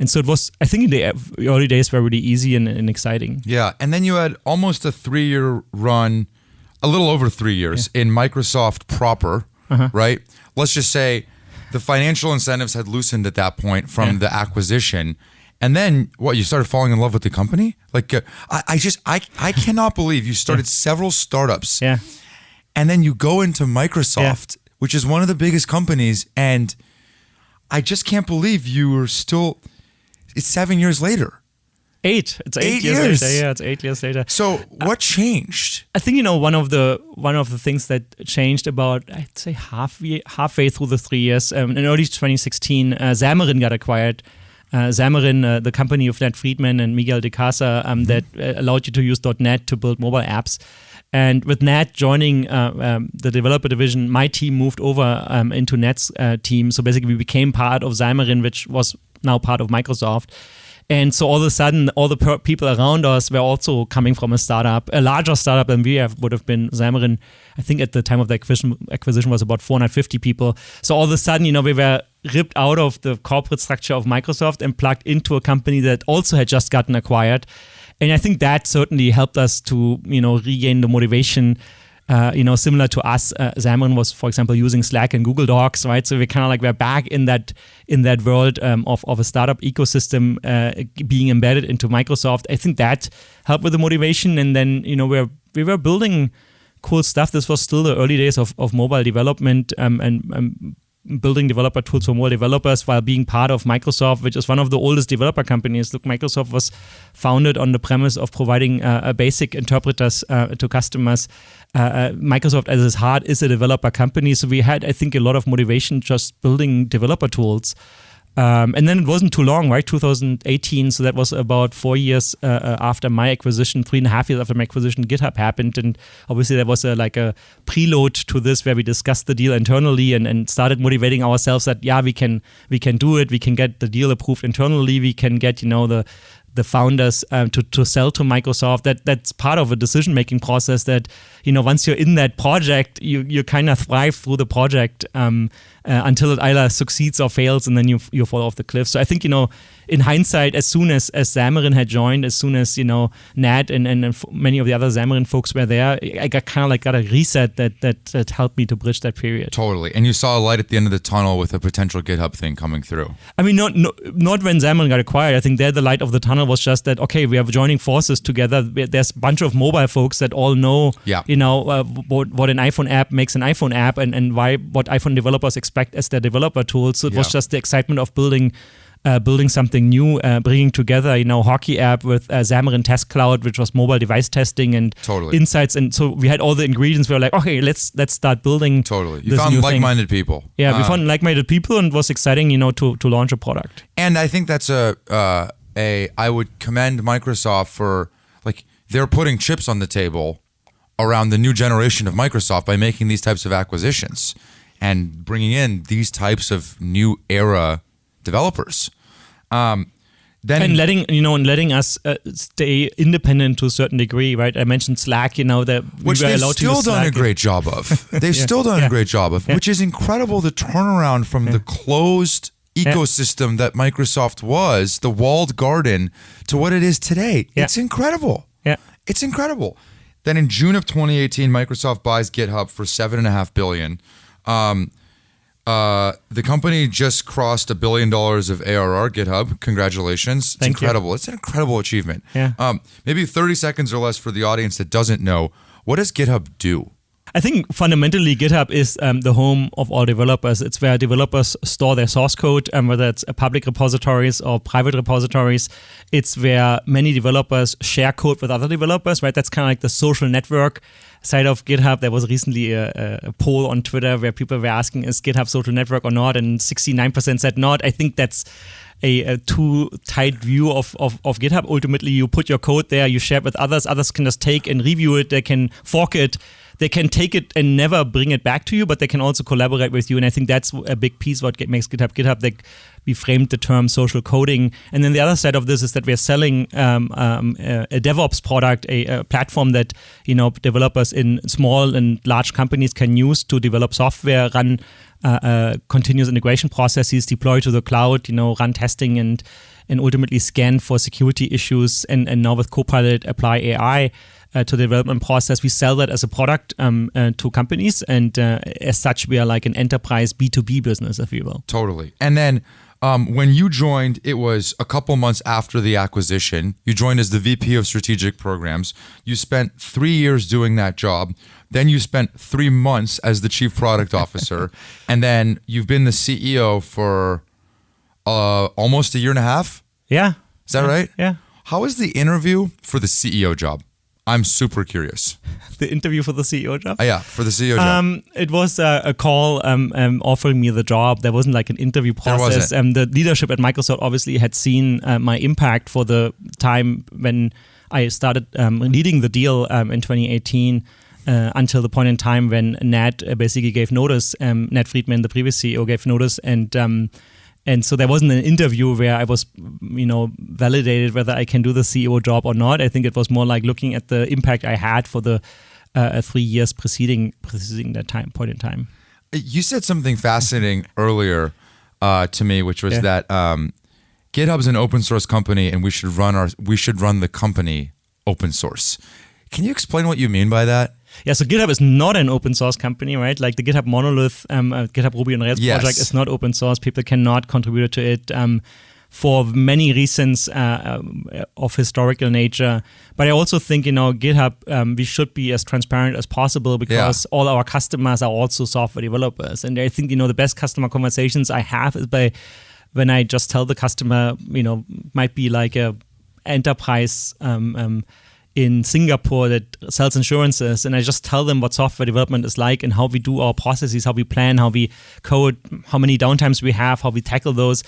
so it was. I think in the early days were really easy and exciting. Yeah, and then you had almost a 3-year run. A little over 3 years in Microsoft proper, right? Let's just say the financial incentives had loosened at that point from the acquisition. And then you started falling in love with the company? Like, I cannot believe you started several startups. Yeah. And then you go into Microsoft, which is one of the biggest companies. And I just can't believe you were still, it's 7 years later. 8. It's 8 years later. Yeah, it's 8 years later. So what changed? I think one of the things that changed about, I'd say halfway through the 3 years. In early 2016, Xamarin got acquired. Xamarin, the company of Nat Friedman and Miguel de Casa, that allowed you to use .NET to build mobile apps. And with Nat joining the developer division, my team moved over into Nat's team. So basically, we became part of Xamarin, which was now part of Microsoft. And so all of a sudden, all the people around us were also coming from a startup, a larger startup than we would have been. Xamarin, I think at the time of the acquisition was about 450 people. So all of a sudden, we were ripped out of the corporate structure of Microsoft and plugged into a company that also had just gotten acquired. And I think that certainly helped us to, regain the motivation. Similar to us, Xamarin was, for example, using Slack and Google Docs, right? So we kind of like we're back in that world of a startup ecosystem being embedded into Microsoft. I think that helped with the motivation. And then, we were building cool stuff. This was still the early days of mobile development and building developer tools for more developers while being part of Microsoft, which is one of the oldest developer companies. Look, Microsoft was founded on the premise of providing basic interpreters to customers. Microsoft, as its heart, is a developer company. So we had, I think, a lot of motivation just building developer tools. And then it wasn't too long, right? 2018. So that was about 4 years after my acquisition, 3.5 years after my acquisition, GitHub happened. And obviously there was a preload to this where we discussed the deal internally and started motivating ourselves that, we can do it. We can get the deal approved internally. We can get, the founders to sell to Microsoft. That's part of a decision-making process that, once you're in that project, you kind of thrive through the project until it either succeeds or fails, and then you fall off the cliff. So I think, in hindsight, as soon as Xamarin had joined, as soon as, Nat and many of the other Xamarin folks were there, I got a reset that helped me to bridge that period. Totally. And you saw a light at the end of the tunnel with a potential GitHub thing coming through. I mean, not when Xamarin got acquired. I think there the light of the tunnel was just that, okay, we are joining forces together. There's a bunch of mobile folks that all know, what an iPhone app makes an iPhone app and what iPhone developers expect as their developer tools. So it was just the excitement of building something new, bringing together, Hockey app with Xamarin Test Cloud, which was mobile device testing and insights. And so we had all the ingredients. We were like, okay, let's start building. Totally. You found like-minded people. Yeah, we found like-minded people, and it was exciting, to launch a product. And I think that's I would commend Microsoft for, they're putting chips on the table around the new generation of Microsoft by making these types of acquisitions and bringing in these types of new era developers. Letting us stay independent to a certain degree, right? I mentioned Slack, that which they've still done a great job of. They've still done a great job of, which is incredible. The turnaround from the closed ecosystem that Microsoft was, the walled garden, to what it is today. It's incredible. Yeah, it's incredible. Then in June of 2018, Microsoft buys GitHub for $7.5 billion. The company just crossed $1 billion of ARR. GitHub, congratulations! It's incredible. You. It's an incredible achievement. Yeah. Maybe 30 seconds or less for the audience that doesn't know. What does GitHub do? I think fundamentally GitHub is the home of all developers. It's where developers store their source code, whether it's public repositories or private repositories. It's where many developers share code with other developers, right? That's kind of like the social network side of GitHub. There was recently a poll on Twitter where people were asking, is GitHub social network or not? And 69% said not. I think that's a too tight view of GitHub. Ultimately, you put your code there, you share it with others. Others can just take and review it. They can fork it. They can take it and never bring it back to you, but they can also collaborate with you. And I think that's a big piece what makes GitHub. We framed the term social coding. And then the other side of this is that we're selling a DevOps product, a platform that developers in small and large companies can use to develop software, run continuous integration processes, deploy to the cloud, run testing and ultimately scan for security issues. And now with Copilot, apply AI to the development process. We sell that as a product to companies, and as such, we are like an enterprise B2B business, if you will. Totally. And then when you joined, it was a couple months after the acquisition. You joined as the VP of Strategic Programs. You spent 3 years doing that job. Then you spent 3 months as the Chief Product Officer. And then you've been the CEO for almost a year and a half? Yeah. Is that right? Yeah. How was the interview for the CEO job? I'm super curious. The interview for the CEO job? Yeah, for the CEO job. It was a call offering me the job. There wasn't like an interview process. The leadership at Microsoft obviously had seen my impact for the time when I started leading the deal in 2018. until the point in time when Nat basically gave notice. Nat Friedman, the previous CEO, gave notice, and so there wasn't an interview where I was, validated whether I can do the CEO job or not. I think it was more like looking at the impact I had for the 3 years preceding that point in time. You said something fascinating earlier to me, which was that GitHub's an open source company, and we should run the company open source. Can you explain what you mean by that? Yeah, so GitHub is not an open source company, right? Like the GitHub monolith, GitHub Ruby on Rails project is not open source. People cannot contribute to it for many reasons of historical nature. But I also think, GitHub, we should be as transparent as possible because all our customers are also software developers. And I think, the best customer conversations I have is when I just tell the customer, might be like a enterprise in Singapore that sells insurances, and I just tell them what software development is like and how we do our processes, how we plan, how we code, how many downtimes we have, how we tackle those.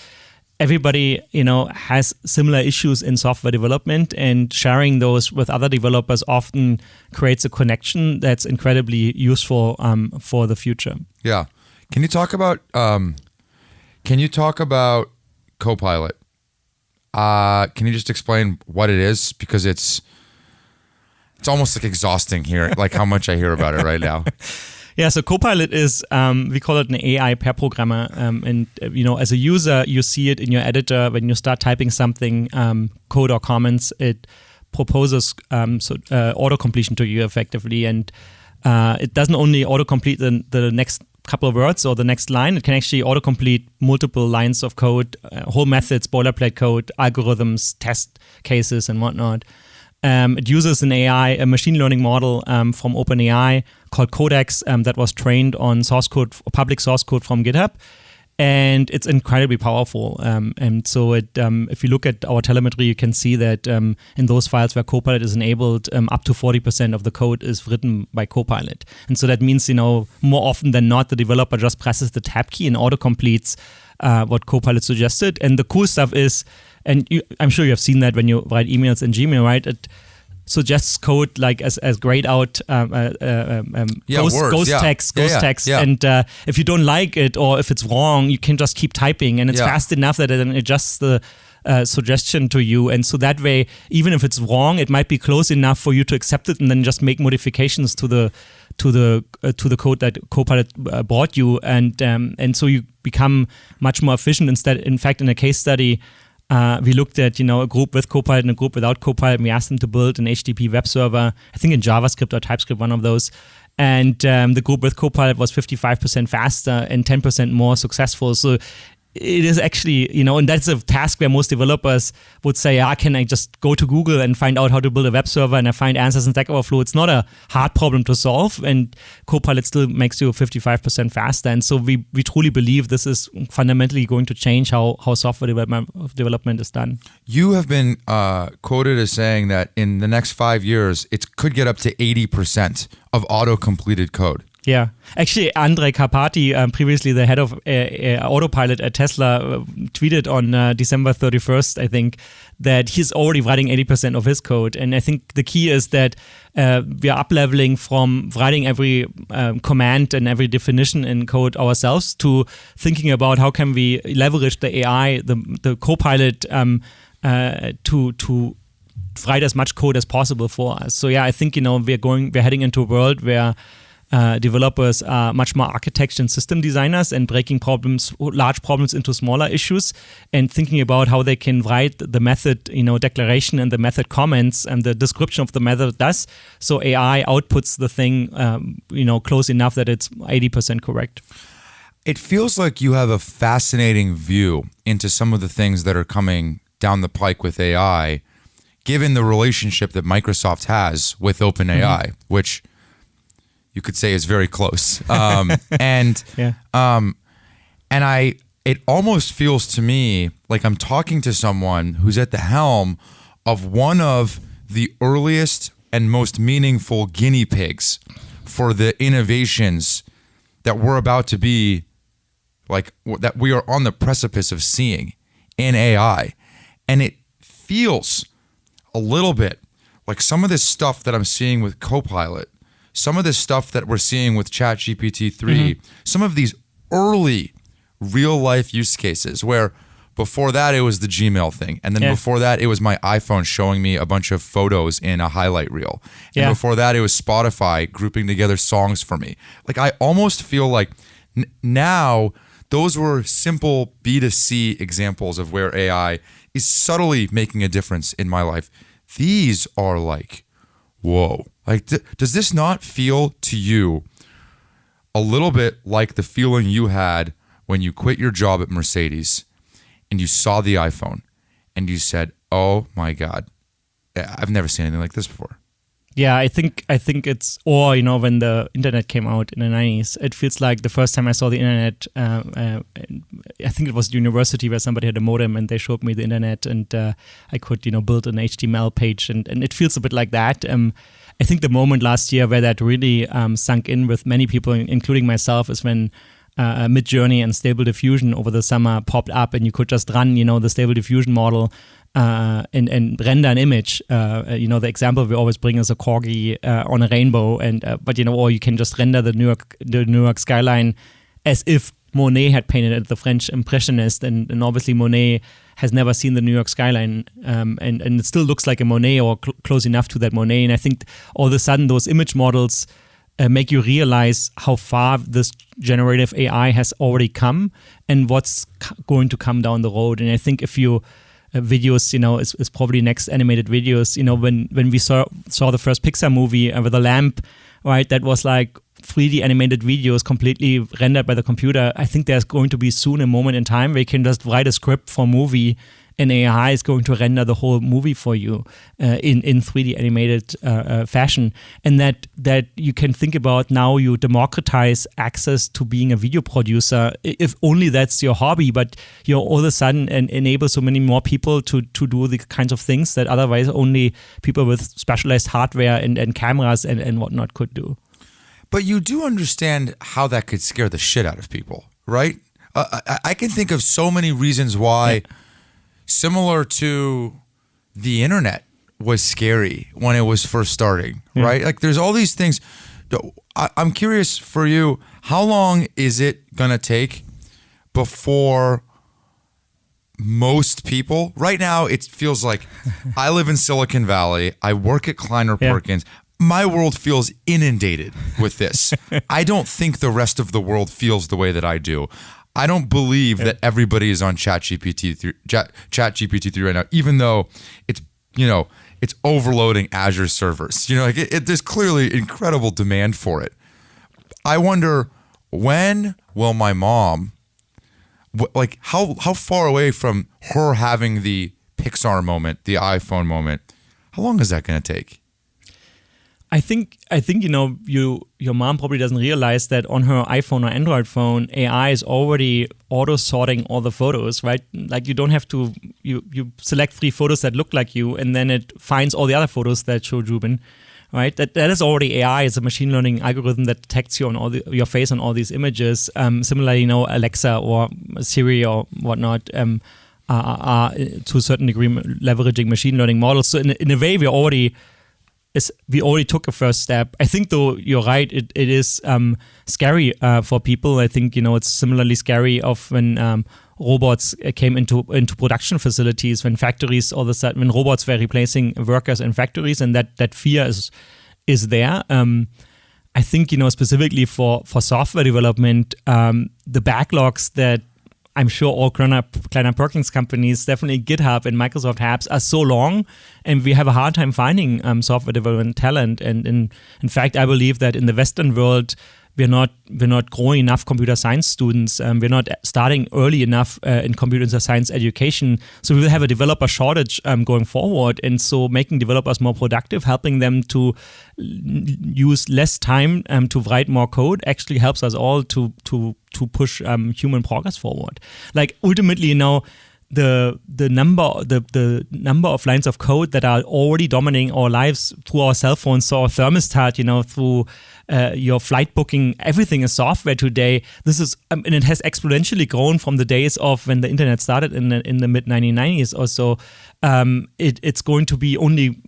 Everybody, has similar issues in software development, and sharing those with other developers often creates a connection that's incredibly useful for the future. Yeah. Can you talk about Copilot? Can you just explain what it is? Because it's almost like exhausting here, like how much I hear about it right now. Yeah, so Copilot is, we call it an AI pair programmer. And, as a user, you see it in your editor. When you start typing something, code or comments, it proposes auto-completion to you effectively. And it doesn't only auto-complete the next couple of words or the next line, it can actually auto-complete multiple lines of code, whole methods, boilerplate code, algorithms, test cases, and whatnot. It uses a machine learning model from OpenAI called Codex that was trained on public source code from GitHub, and it's incredibly powerful. And so, if you look at our telemetry, you can see that in those files where Copilot is enabled, up to 40% of the code is written by Copilot. And so that means, more often than not, the developer just presses the tab key and auto-completes what Copilot suggested. And the cool stuff is, and I'm sure you have seen that when you write emails in Gmail, right? It suggests code like as grayed out ghost text. Yeah. And if you don't like it or if it's wrong, you can just keep typing, and it's fast enough that it then adjusts the suggestion to you. And so that way, even if it's wrong, it might be close enough for you to accept it and then just make modifications to the code that Copilot brought you, and so you become much more efficient. Instead, in fact, in a case study, we looked at a group with Copilot and a group without Copilot, and we asked them to build an HTTP web server, I think in JavaScript or TypeScript, one of those. And the group with Copilot was 55% faster and 10% more successful. So it is actually, and that's a task where most developers would say, can I just go to Google and find out how to build a web server and I find answers in Stack Overflow? It's not a hard problem to solve, and Copilot still makes you 55% faster. And so we truly believe this is fundamentally going to change how software development is done. You have been quoted as saying that in the next 5 years, it could get up to 80% of auto-completed code. Yeah. Actually, Andrej Karpathy, previously the head of Autopilot at Tesla, tweeted on December 31st, I think, that he's already writing 80% of his code. And I think the key is that we are up-leveling from writing every command and every definition in code ourselves to thinking about how can we leverage the AI, the Copilot, to write as much code as possible for us. So yeah, I think, we're heading into a world where developers are much more architects and system designers, and breaking large problems into smaller issues, and thinking about how they can write the method, declaration and the method comments and the description of the method does. So AI outputs the thing, close enough that it's 80% correct. It feels like you have a fascinating view into some of the things that are coming down the pike with AI, given the relationship that Microsoft has with OpenAI, which you could say is very close. It almost feels to me like I'm talking to someone who's at the helm of one of the earliest and most meaningful guinea pigs for the innovations that we're about to be, like, that we are on the precipice of seeing in AI. And it feels a little bit like some of this stuff that I'm seeing with Copilot some of this stuff that we're seeing with ChatGPT-3, some of these early real life use cases where before that it was the Gmail thing, and then before that it was my iPhone showing me a bunch of photos in a highlight reel, and before that it was Spotify grouping together songs for me. Like I almost feel like now those were simple B2C examples of where AI is subtly making a difference in my life. These are like, whoa. Like, does this not feel to you a little bit like the feeling you had when you quit your job at Mercedes and you saw the iPhone and you said, oh my God, I've never seen anything like this before? Yeah, I think it's, or when the internet came out in the 90s, it feels like the first time I saw the internet, I think it was university where somebody had a modem and they showed me the internet, and I could build an HTML page, and it feels a bit like that. I think the moment last year where that really sunk in with many people, including myself, is when Midjourney and Stable Diffusion over the summer popped up, and you could just run the Stable Diffusion model and render an image. The example we always bring is a corgi on a rainbow, or you can just render the New York skyline as if Monet had painted it, the French impressionist, and obviously Monet has never seen the New York skyline, and it still looks like a Monet or close enough to that Monet. And I think all of a sudden those image models make you realize how far this generative AI has already come and what's going to come down the road. And I think if you videos, is probably next animated videos. When we saw the first Pixar movie with a lamp, right? That was like 3D animated videos completely rendered by the computer. I think there's going to be soon a moment in time where you can just write a script for a movie and AI is going to render the whole movie for you in 3D animated fashion. And that you can think about now you democratize access to being a video producer, if only that's your hobby, but you all of a sudden enable so many more people to do the kinds of things that otherwise only people with specialized hardware and cameras and whatnot could do. But you do understand how that could scare the shit out of people, right? I can think of so many reasons why, similar to the internet was scary when it was first starting, right? Like there's all these things. I'm curious for you, how long is it going to take before most people, right now it feels like I live in Silicon Valley, I work at Kleiner Perkins, my world feels inundated with this. I don't think the rest of the world feels the way that I do. I don't believe that everybody is on ChatGPT-3 right now, even though it's, it's overloading Azure servers. There's clearly incredible demand for it. I wonder, when will my mom, how far away from her having the Pixar moment, the iPhone moment, how long is that going to take? I think your mom probably doesn't realize that on her iPhone or Android phone, AI is already auto sorting all the photos, right? Like you don't have to you select 3 photos that look like you, and then it finds all the other photos that show Ruben, right? That is already AI. It's a machine learning algorithm that detects you on your face on all these images. Similarly, Alexa or Siri or whatnot are to a certain degree leveraging machine learning models. So in a way, we already took a first step. I think, though, you're right. It is scary for people. I think it's similarly scary of when robots came into production facilities, when factories all of a sudden, when robots were replacing workers in factories, and that fear is there. I think specifically for software development, the backlogs that I'm sure all Kleiner Perkins companies, definitely GitHub and Microsoft apps, are so long, and we have a hard time finding software development talent. And in fact, I believe that in the Western world, we're not growing enough computer science students. We're not starting early enough in computer science education. So we will have a developer shortage going forward. And so making developers more productive, helping them to use less time to write more code, actually helps us all to push human progress forward. Like ultimately, the number of lines of code that are already dominating our lives through our cell phones, so our thermostat, through your flight booking, everything is software today. This is, and it has exponentially grown from the days of when the internet started in the mid 1990s or so. It's going to be only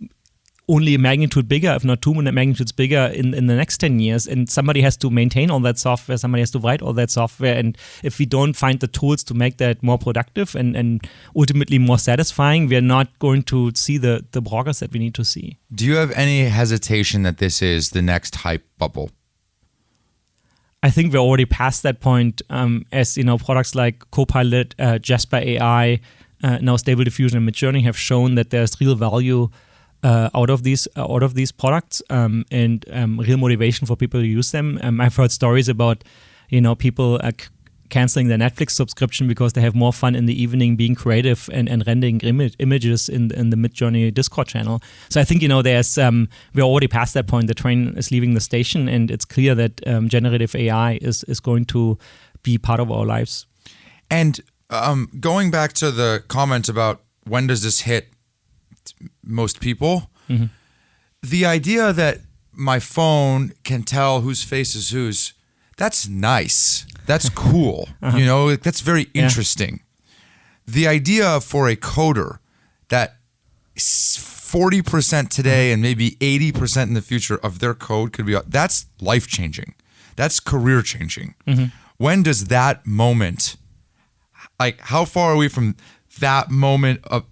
only a magnitude bigger, if not 2 magnitudes bigger in the next 10 years. And somebody has to maintain all that software, somebody has to write all that software. And if we don't find the tools to make that more productive and ultimately more satisfying, we are not going to see the progress that we need to see. Do you have any hesitation that this is the next hype bubble? I think we're already past that point, as products like Copilot, Jasper AI, now Stable Diffusion and Midjourney have shown that there's real value out of these products and real motivation for people to use them. I've heard stories about people canceling their Netflix subscription because they have more fun in the evening being creative and rendering images in the Midjourney Discord channel. So I think there's we're already past that point. The train is leaving the station, and it's clear that generative AI is going to be part of our lives. And going back to the comment about when does this hit most people, the idea that my phone can tell whose face is whose, that's nice. That's cool. That's very interesting. The idea for a coder that 40% today and maybe 80% in the future of their code could be, that's life-changing. That's career-changing. When does that moment, like how far are we from that moment of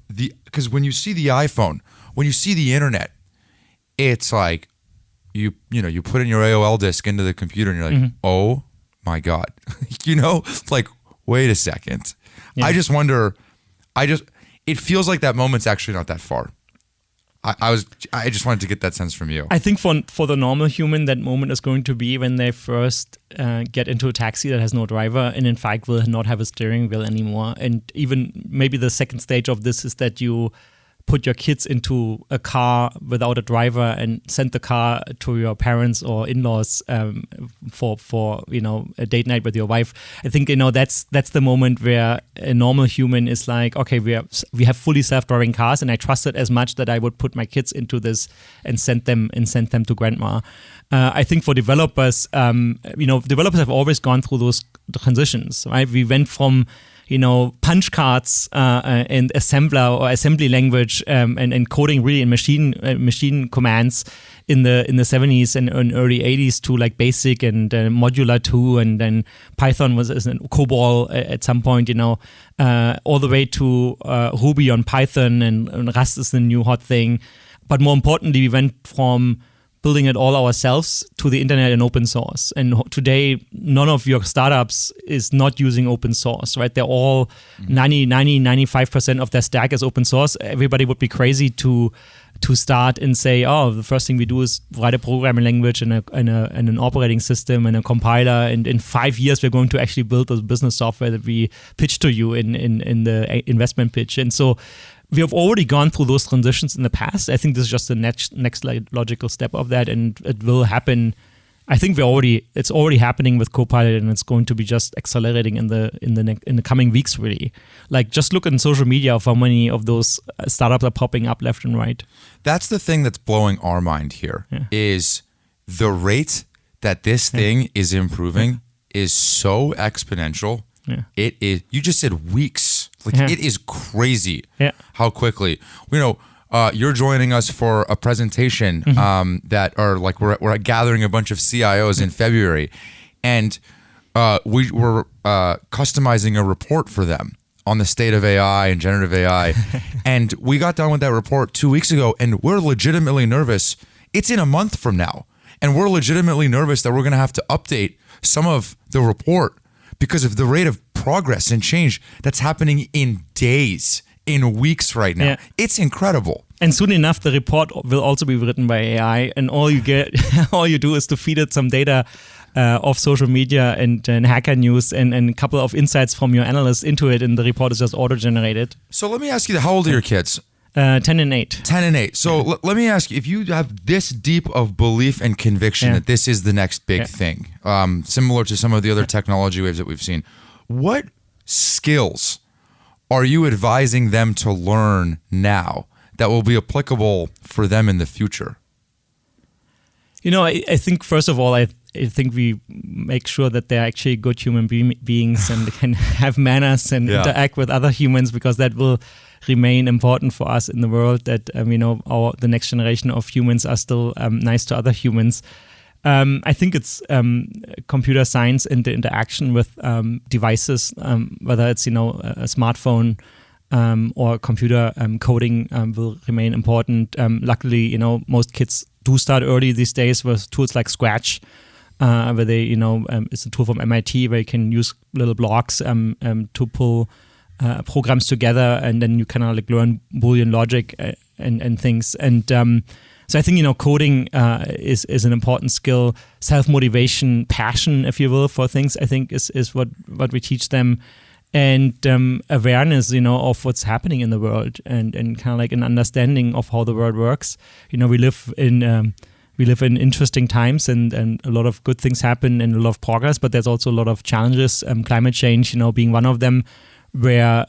because when you see the iPhone, when you see the internet, it's like you put in your AOL disk into the computer and you're like, oh my God, like, wait a second. Yeah. I just wonder, it feels like that moment's actually not that far. I just wanted to get that sense from you. I think for the normal human, that moment is going to be when they first get into a taxi that has no driver and in fact will not have a steering wheel anymore. And even maybe the second stage of this is that you put your kids into a car without a driver and send the car to your parents or in-laws for a date night with your wife. I think that's the moment where a normal human is like, okay, we have fully self-driving cars, and I trust it as much that I would put my kids into this and send them to grandma. I think for developers, developers have always gone through those transitions, right? We went from punch cards and assembler or assembly language and coding really in machine commands in the 70s and early 80s to like BASIC and modular 2, and then Python was COBOL at some point, all the way to Ruby on Python, and Rust is the new hot thing. But more importantly, we went from building it all ourselves to the internet and open source. And today, none of your startups is not using open source, right? They're all 95% of their stack is open source. Everybody would be crazy to start and say, oh, the first thing we do is write a programming language and an operating system and a compiler. And in 5 years, we're going to actually build the business software that we pitch to you in the investment pitch. And so we have already gone through those transitions in the past. I think this is just the next logical step of that, and it will happen. I think it's already happening with Copilot, and it's going to be just accelerating in the coming weeks. Really, like just look on social media of how many of those startups are popping up left and right. That's the thing that's blowing our mind here. Is the rate that this thing is improving is so exponential. It is. You just said weeks. It is crazy how quickly. You're joining us for a presentation that are like we're gathering a bunch of CIOs in February, and we were customizing a report for them on the state of AI and generative AI, and we got done with that report 2 weeks ago, and we're legitimately nervous. It's in a month from now, and we're legitimately nervous that we're going to have to update some of the report because of the rate of progress and change that's happening in days, in weeks right now. It's incredible. And soon enough, the report will also be written by AI, and all you do is to feed it some data of social media and hacker news and a couple of insights from your analysts into it, and the report is just auto-generated. So let me ask you, how old are your kids? 10 and 8. 10 and 8. So let me ask you, if you have this deep of belief and conviction that this is the next big thing, similar to some of the other technology waves that we've seen, what skills are you advising them to learn now that will be applicable for them in the future? I think first of all, I think we make sure that they're actually good human beings and can have manners and interact with other humans, because that will remain important for us in the world, that the next generation of humans are still nice to other humans. I think it's computer science and the interaction with devices, whether it's a smartphone or computer coding will remain important. Luckily, most kids do start early these days with tools like Scratch, where they, it's a tool from MIT where you can use little blocks to pull programs together, and then you kind of like learn Boolean logic and things. And so I think, coding is an important skill. Self-motivation, passion, if you will, for things, I think is what we teach them. And awareness, of what's happening in the world, and kind of like an understanding of how the world works. We live in interesting times, and a lot of good things happen and a lot of progress, but there's also a lot of challenges, climate change, being one of them, where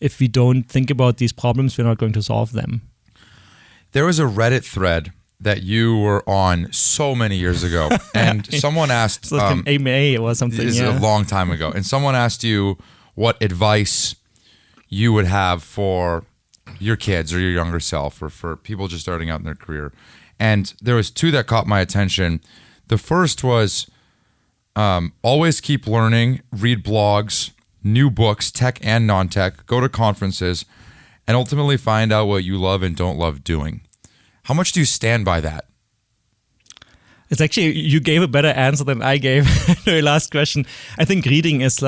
if we don't think about these problems, we're not going to solve them. There was a Reddit thread that you were on so many years ago, and someone asked... It's like an AMA or something. This is a long time ago. And someone asked you what advice you would have for your kids or your younger self, or for people just starting out in their career. And there was two that caught my attention. The first was always keep learning, read blogs, new books, tech and non-tech, go to conferences, and ultimately find out what you love and don't love doing. How much do you stand by that? It's actually, you gave a better answer than I gave to your last question. I think reading is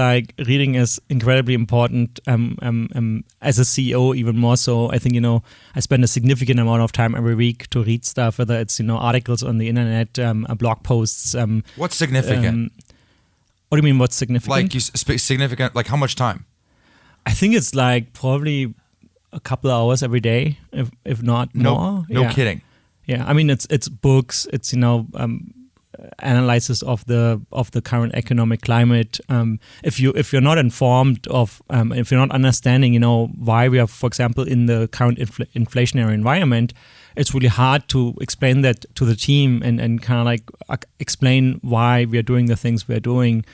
incredibly important as a CEO, even more so. I think, I spend a significant amount of time every week to read stuff, whether it's, articles on the internet, blog posts. What's significant? What do you mean, what's significant? Like significant, like how much time? I think it's like probably a couple of hours every day, if not more. No kidding. Yeah, I mean it's books, it's analysis of the current economic climate. If you're not informed of, if you're not understanding, why we are, for example, in the current inflationary environment, it's really hard to explain that to the team and kind of like explain why we are doing the things we are doing.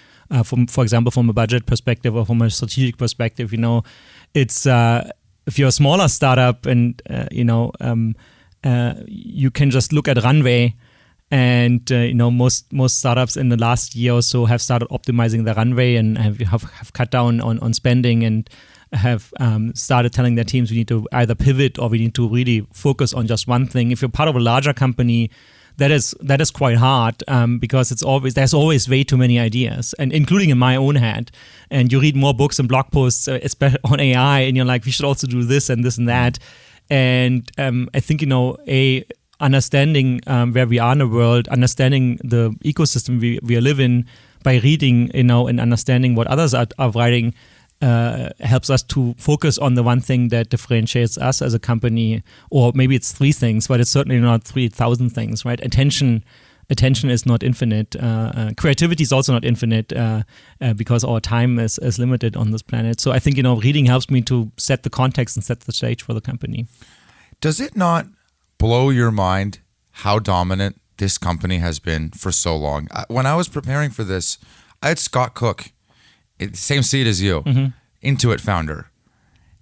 For example, from a budget perspective or from a strategic perspective, it's if you're a smaller startup and you can just look at runway, and most startups in the last year or so have started optimizing the runway and have cut down on spending, and have started telling their teams we need to either pivot or we need to really focus on just one thing. If you're part of a larger company, that is quite hard because there's always way too many ideas, and including in my own head. And you read more books and blog posts, especially on AI, and you're like, we should also do this and this and that. And I think, understanding where we are in the world, understanding the ecosystem we live in by reading, and understanding what others are writing helps us to focus on the one thing that differentiates us as a company. Or maybe it's three things, but it's certainly not 3,000 things, right? Attention is not infinite. Creativity is also not infinite because our time is limited on this planet. So I think, reading helps me to set the context and set the stage for the company. Does it not blow your mind how dominant this company has been for so long? When I was preparing for this, I had Scott Cook, same seat as you, Intuit founder.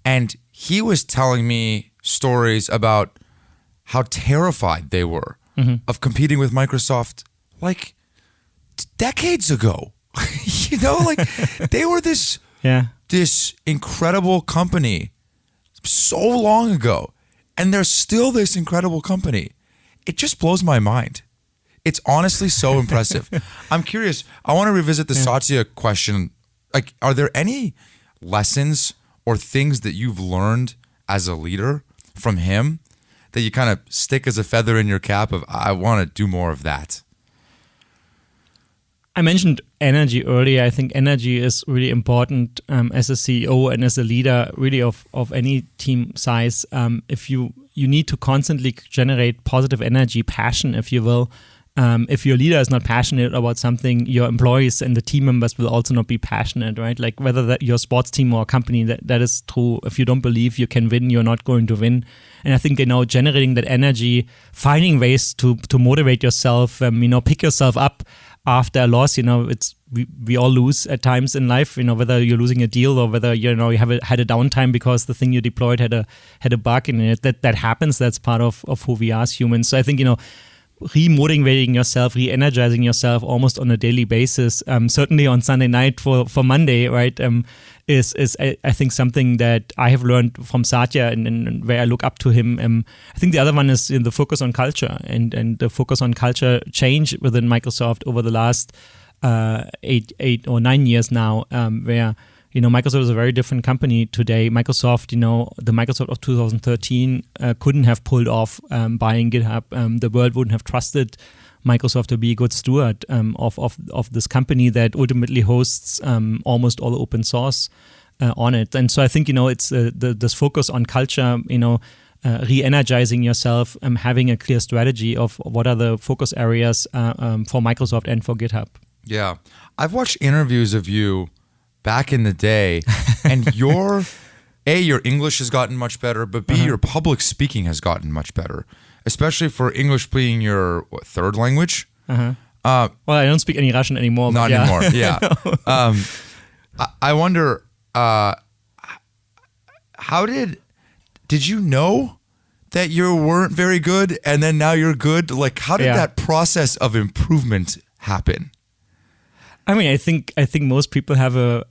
And he was telling me stories about how terrified they were of competing with Microsoft like decades ago. They were this incredible company so long ago, and they're still this incredible company. It just blows my mind. It's honestly so impressive. I'm curious. I want to revisit the Satya question. Like, are there any lessons or things that you've learned as a leader from him that you kind of stick as a feather in your cap of, I want to do more of that? I mentioned energy earlier. I think energy is really important as a CEO and as a leader, really of any team size. If you need to constantly generate positive energy, passion, if you will. If your leader is not passionate about something, your employees and the team members will also not be passionate, right? Like whether that your sports team or company, that is true. If you don't believe you can win, you're not going to win. And I think, generating that energy, finding ways to motivate yourself, pick yourself up after a loss, it's we all lose at times in life, whether you're losing a deal or whether you had a downtime because the thing you deployed had a bug in it. That happens. That's part of who we are as humans. So I think re-motivating yourself, re-energizing yourself almost on a daily basis, certainly on Sunday night for Monday, right, is I think something that I have learned from Satya and where I look up to him. I think the other one is the focus on culture and the focus on culture change within Microsoft over the last 8 or 9 years now, where Microsoft is a very different company today. Microsoft, the Microsoft of 2013 couldn't have pulled off buying GitHub. The world wouldn't have trusted Microsoft to be a good steward of this company that ultimately hosts almost all the open source on it. And so I think it's this focus on culture, re-energizing yourself, having a clear strategy of what are the focus areas for Microsoft and for GitHub. Yeah, I've watched interviews of you back in the day, and your English has gotten much better, but B, your public speaking has gotten much better, especially for English being your third language. Well, I don't speak any Russian anymore. Not anymore, yeah. I wonder, how did you know that you weren't very good, and then now you're good? Like, how did that process of improvement happen? I mean, I think most people have a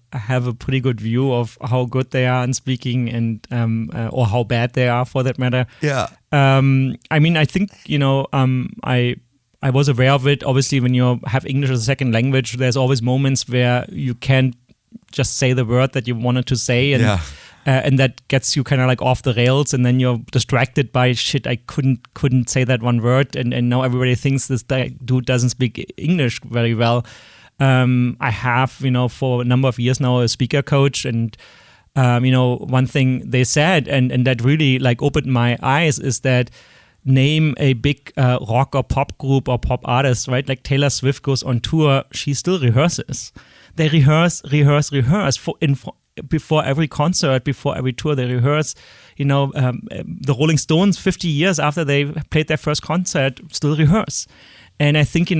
pretty good view of how good they are in speaking and or how bad they are, for that matter. Yeah. I mean, I think I was aware of it. Obviously, when you have English as a second language, there's always moments where you can't just say the word that you wanted to say, and and that gets you kind of like off the rails, and then you're distracted by shit. I couldn't say that one word, and now everybody thinks this dude doesn't speak English very well. I have, for a number of years now, a speaker coach, and one thing they said, and that really like opened my eyes, is that name a big rock or pop group or pop artist, right? Like Taylor Swift goes on tour, she still rehearses. They rehearse before every concert, before every tour. They rehearse. The Rolling Stones, 50 years after they played their first concert, still rehearse. And I think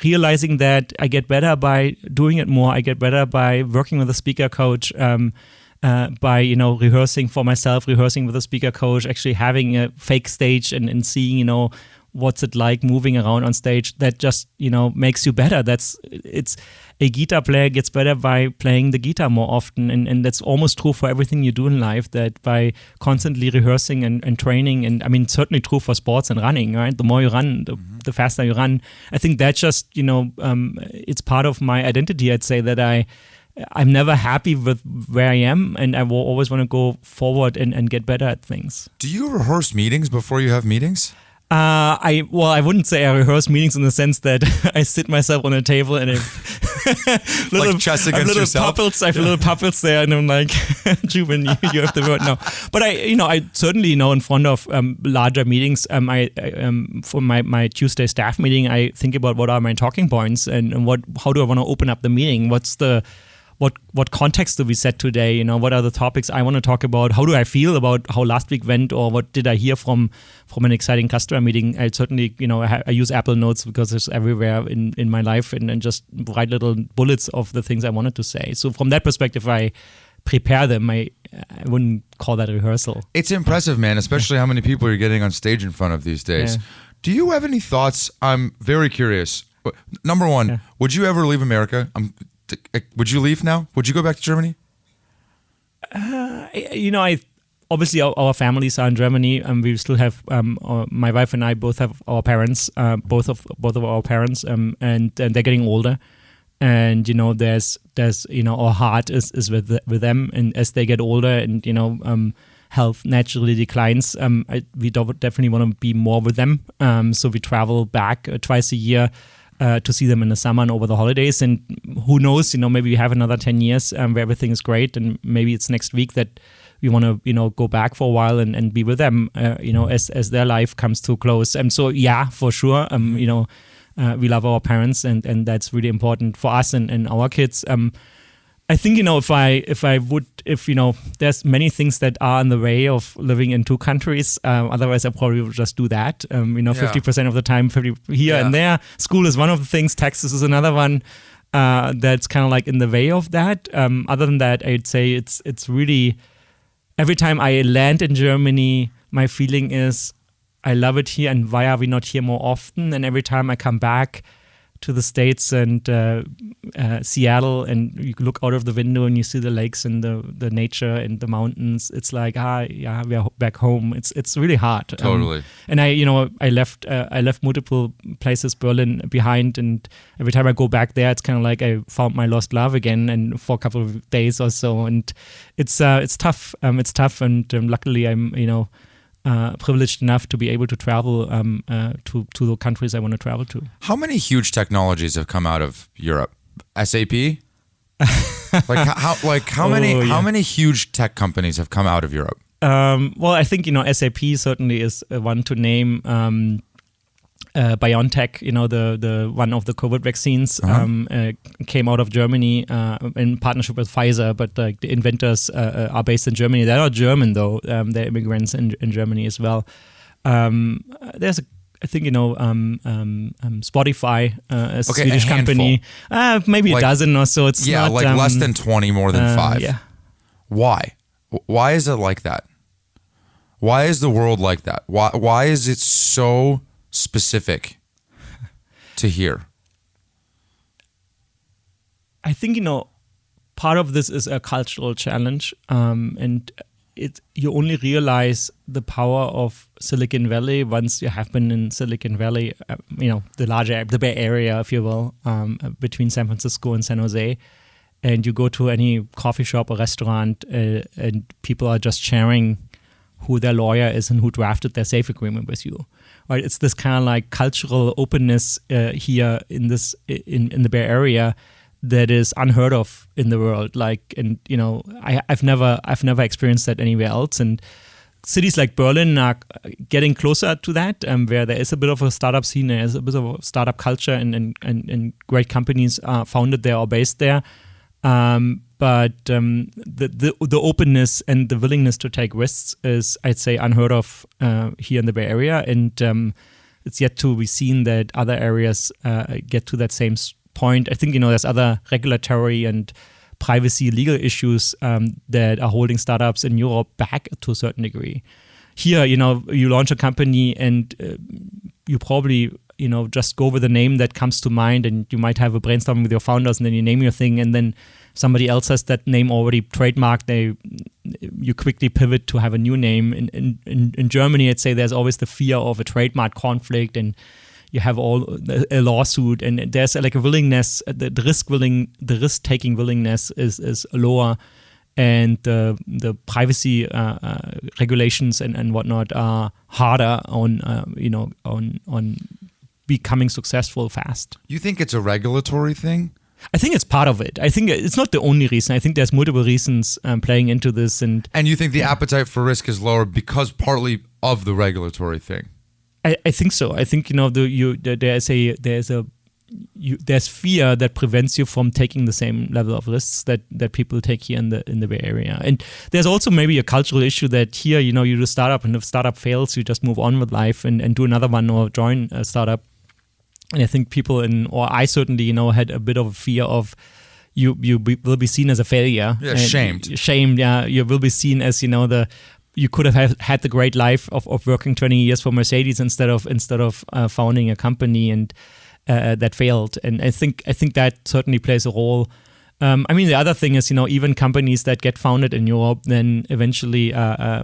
realizing that I get better by doing it more. I get better by working with a speaker coach, by rehearsing for myself, rehearsing with a speaker coach, actually having a fake stage and seeing what's it like moving around on stage. That just makes you better. It's a guitar player gets better by playing the guitar more often, and that's almost true for everything you do in life, that by constantly rehearsing and training. And I mean, certainly true for sports and running, right? The more you run, the faster you run. I think that's just it's part of my identity. I'd say that I'm never happy with where I am, and I will always want to go forward and get better at things. Do you rehearse meetings before you have meetings? I wouldn't say I rehearse meetings in the sense that I sit myself on a table and like chess against yourself. I have little puppets there, and I'm like, Juben, you have the word now. But I certainly in front of larger meetings. For my Tuesday staff meeting, I think about what are my talking points and how do I want to open up the meeting. What context do we set today? What are the topics I want to talk about? How do I feel about how last week went, or what did I hear from an exciting customer meeting? I certainly, I use Apple Notes because it's everywhere in my life, and just write little bullets of the things I wanted to say. So from that perspective, I prepare them. I wouldn't call that a rehearsal. It's impressive, man, especially how many people you're getting on stage in front of these days. Yeah. Do you have any thoughts? I'm very curious. Number one, would you ever leave America? Would you leave now? Would you go back to Germany? I obviously our families are in Germany, and we still have my wife and I both have our parents, both of our parents, and they're getting older, and there's our heart is with them, and as they get older, and health naturally declines, we definitely want to be more with them. So we travel back twice a year. To see them in the summer and over the holidays, and who knows, maybe we have another 10 years where everything is great, and maybe it's next week that we want to go back for a while and be with them, as their life comes to close. And so, yeah, for sure, we love our parents, and that's really important for us and our kids. I think, if there's many things that are in the way of living in two countries. Otherwise, I probably would just do that. 50% of the time, 50 here and there. School is one of the things. Taxes is another one that's kind of like in the way of that. Other than that, I'd say it's really, every time I land in Germany, my feeling is I love it here, and why are we not here more often? And every time I come back to the States and Seattle, and you look out of the window and you see the lakes and the nature and the mountains, it's like, we are back home. It's really hard. Totally. And I left multiple places, Berlin, behind, and every time I go back there, it's kind of like I found my lost love again, and for a couple of days or so, and it's tough. It's tough, and luckily I'm privileged enough to be able to travel to the countries I want to travel to. How many huge technologies have come out of Europe? SAP? How many huge tech companies have come out of Europe? Well, I think SAP certainly is one to name. BioNTech, the one of the COVID vaccines, came out of Germany in partnership with Pfizer, but the inventors are based in Germany. They're not German though; they're immigrants in Germany as well. There's Spotify, a Swedish company, maybe a dozen or so. It's not, less than 20, more than 5. Yeah. Why? Why is it like that? Why is the world like that? Why is it so specific to here? I think part of this is a cultural challenge, and you only realize the power of Silicon Valley once you have been in Silicon Valley, the Bay Area, if you will, between San Francisco and San Jose, and you go to any coffee shop or restaurant, and people are just sharing who their lawyer is and who drafted their safe agreement with you. Right, it's this kind of like cultural openness here in the Bay Area that is unheard of in the world. I've never experienced that anywhere else. And cities like Berlin are getting closer to that, where there is a bit of a startup scene, there is a bit of a startup culture, and great companies are founded there or based there. But the openness and the willingness to take risks is, I'd say, unheard of here in the Bay Area, and it's yet to be seen that other areas get to that same point. I think there's other regulatory and privacy legal issues that are holding startups in Europe back to a certain degree. Here, you launch a company and you probably just go with the name that comes to mind, and you might have a brainstorming with your founders, and then you name your thing, and then somebody else has that name already trademarked. You quickly pivot to have a new name. In Germany, I'd say there's always the fear of a trademark conflict, and you have a lawsuit, and there's like a willingness, the risk-taking willingness is lower, and the privacy regulations and whatnot are harder on becoming successful fast. You think it's a regulatory thing? I think it's part of it. I think it's not the only reason. I think there's multiple reasons playing into this, and you think the appetite for risk is lower because partly of the regulatory thing. I think so. I think there's fear that prevents you from taking the same level of risks that people take here in the Bay Area. And there's also maybe a cultural issue that here, you do a startup, and if startup fails, you just move on with life and do another one or join a startup. And I think I certainly, had a bit of a fear of you will be seen as a failure. Yeah, shamed. Shamed, yeah. You will be seen as, you could have had the great life of working 20 years for Mercedes instead of founding a company and that failed. And I think that certainly plays a role. The other thing is, even companies that get founded in Europe then eventually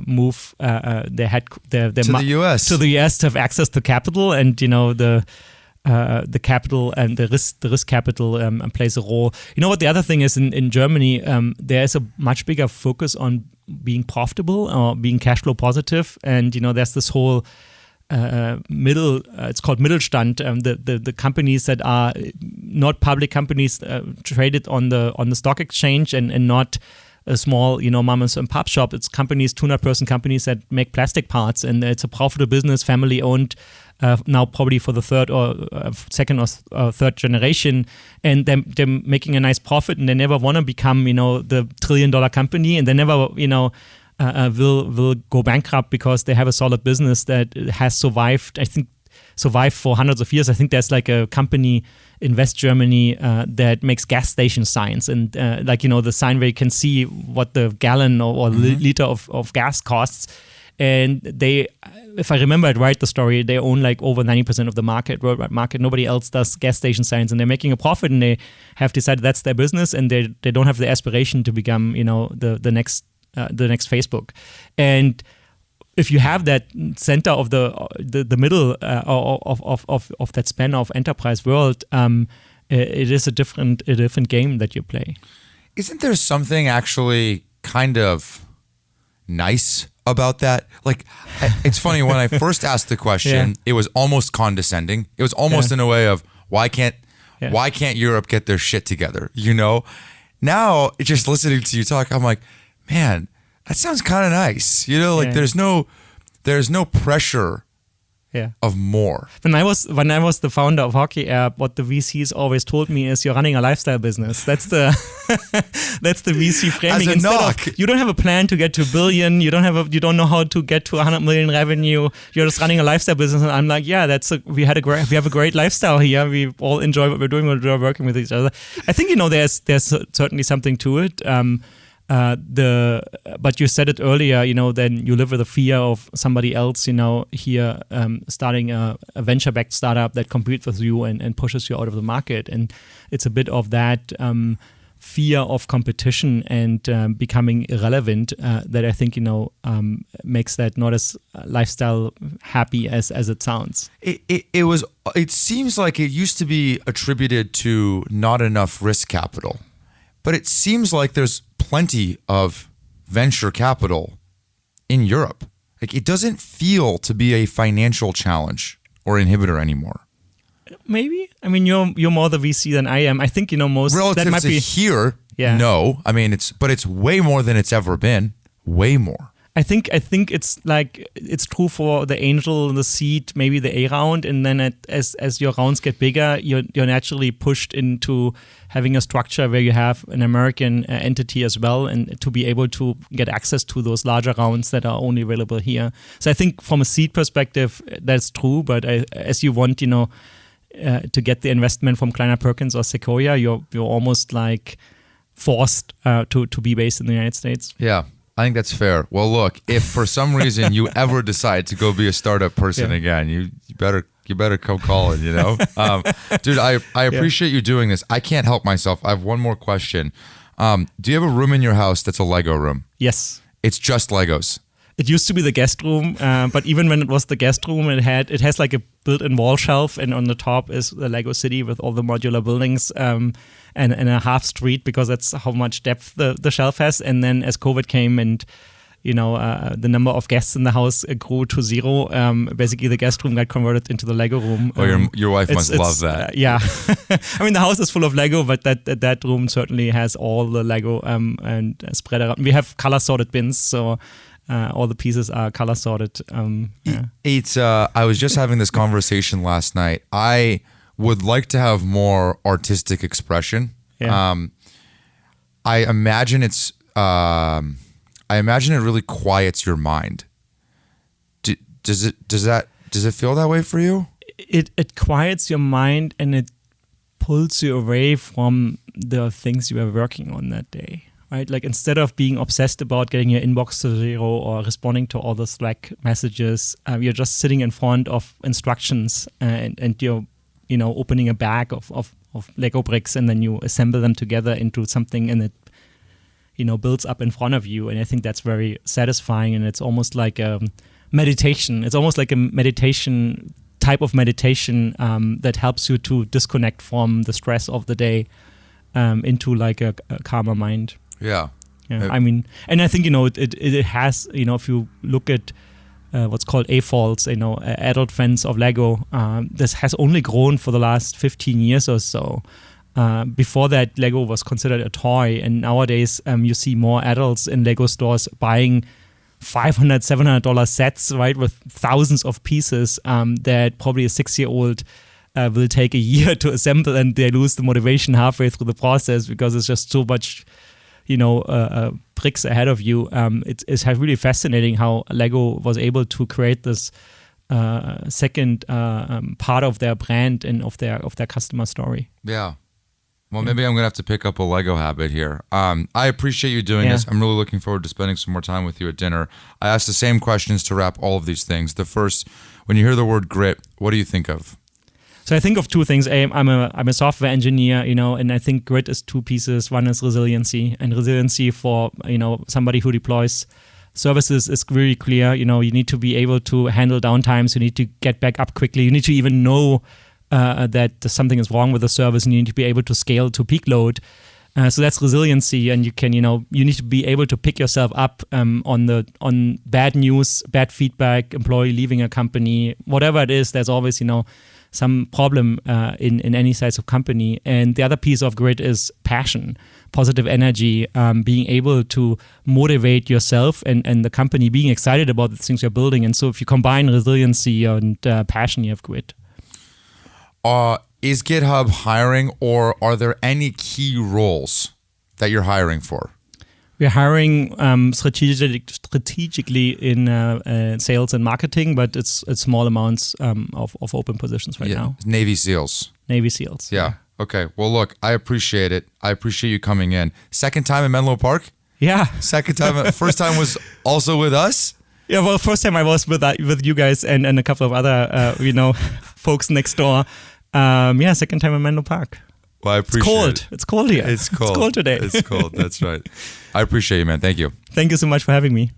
move their to the US. To the US to have access to capital, and the capital and the risk capital plays a role. What the other thing is in Germany, there is a much bigger focus on being profitable or being cash flow positive, and there's this whole it's called Mittelstand, the companies that are not public companies traded on the stock exchange and not a small mamas and pop shop. It's companies, 200-person companies that make plastic parts, and it's a profitable business, family owned. now probably for the third or second or third generation, and they're making a nice profit, and they never want to become, the $1 trillion company, and they never, will go bankrupt because they have a solid business that has survived for hundreds of years. I think there's like a company in West Germany that makes gas station signs, and the sign where you can see what the gallon or liter of gas costs. And they, if I remember it right, the story, they own like over 90% of the worldwide market. Nobody else does gas station signs, and they're making a profit, and they have decided that's their business, and they don't have the aspiration to become, the next Facebook. And if you have that center of the middle of that span of enterprise world, it is a different game that you play. Isn't there something actually kind of nice about that? Like, it's funny, when I first asked the question, it was almost condescending. It was almost in a way of, why can't Europe get their shit together? Now just listening to you talk, I'm like, man, that sounds kind of nice. There's no pressure of more. When I was the founder of Hockey App, what the VCs always told me is, you're running a lifestyle business. That's the VC framing. As a knock. You don't have a plan to get to $1 billion. You don't know how to get to 100 million revenue. You're just running a lifestyle business. And I'm like, yeah, we have a great lifestyle here. We all enjoy what we're doing. We're working with each other. I think there's certainly something to it. But you said it earlier, then you live with the fear of somebody else, here starting a venture-backed startup that competes with you and pushes you out of the market. And it's a bit of that fear of competition and becoming irrelevant that I think, makes that not as lifestyle happy as it sounds. It seems like it used to be attributed to not enough risk capital. But it seems like there's plenty of venture capital in Europe. Like, it doesn't feel to be a financial challenge or inhibitor anymore. Maybe. I mean, you're more the VC than I am. I think, most relative that might to be here. No. I mean, it's way more than it's ever been. Way more. I think it's like, it's true for the angel, the seed, maybe the A round, and then as your rounds get bigger, you're naturally pushed into having a structure where you have an American entity as well, and to be able to get access to those larger rounds that are only available here. So I think from a seed perspective, that's true, but as you want, to get the investment from Kleiner Perkins or Sequoia, you're almost like forced to be based in the United States. Yeah. I think that's fair. Well, look, if for some reason you ever decide to go be a startup person again, you better come calling, Dude, I appreciate you doing this. I can't help myself. I have one more question. Do you have a room in your house that's a Lego room? Yes. It's just Legos. It used to be the guest room, but even when it was the guest room, it has like a built-in wall shelf, and on the top is the Lego city with all the modular buildings and a half street, because that's how much depth the shelf has. And then as COVID came and the number of guests in the house grew to zero, basically the guest room got converted into the Lego room. Oh, your wife must love that. Yeah. I mean, the house is full of Lego, but that room certainly has all the Lego and spread around. We have color-sorted bins, so all the pieces are color sorted. It's. I was just having this conversation last night. I would like to have more artistic expression. Yeah. I imagine it's. I imagine it really quiets your mind. Does it feel that way for you? It quiets your mind, and it pulls you away from the things you were working on that day. Right, like instead of being obsessed about getting your inbox to zero or responding to all the Slack messages, you're just sitting in front of instructions and you're, opening a bag of Lego bricks, and then you assemble them together into something, and it, builds up in front of you. And I think that's very satisfying, and it's almost like a meditation. It's almost like a meditation type of meditation that helps you to disconnect from the stress of the day into like a calmer mind. Yeah. I mean, and I think, it has, if you look at what's called AFOLs, adult fans of Lego, this has only grown for the last 15 years or so. Before that, Lego was considered a toy, and nowadays you see more adults in Lego stores buying $500, $700 sets, right, with thousands of pieces that probably a 6-year-old will take a year to assemble, and they lose the motivation halfway through the process because it's just so much, bricks ahead of you. It's really fascinating how Lego was able to create this second part of their brand and of their customer story. Yeah. Well, maybe I'm going to have to pick up a Lego habit here. I appreciate you doing this. I'm really looking forward to spending some more time with you at dinner. I asked the same questions to wrap all of these things. The first, when you hear the word grit, what do you think of? So I think of two things. I'm a software engineer, and I think grit is two pieces. One is resiliency, and resiliency for somebody who deploys services is really clear. You need to be able to handle downtimes. You need to get back up quickly. You need to even know that something is wrong with the service, and you need to be able to scale to peak load. So that's resiliency, and you need to be able to pick yourself up on bad news, bad feedback, employee leaving a company, whatever it is. There's always some problem in any size of company. And the other piece of grit is passion, positive energy, being able to motivate yourself and the company, being excited about the things you're building. And so if you combine resiliency and passion, you have grit. Is GitHub hiring, or are there any key roles that you're hiring for? We're hiring strategically in sales and marketing, but it's small amounts of open positions right now. Navy SEALs. Navy SEALs. Yeah. Okay. Well, look, I appreciate it. I appreciate you coming in. Second time in Menlo Park? Yeah. Second time. First time was also with us? Yeah. Well, first time I was with you guys and a couple of other folks next door. Second time in Menlo Park. Well, I appreciate it. It's cold here. It's cold. It's cold today. It's cold. That's right. I appreciate you, man. Thank you. Thank you so much for having me.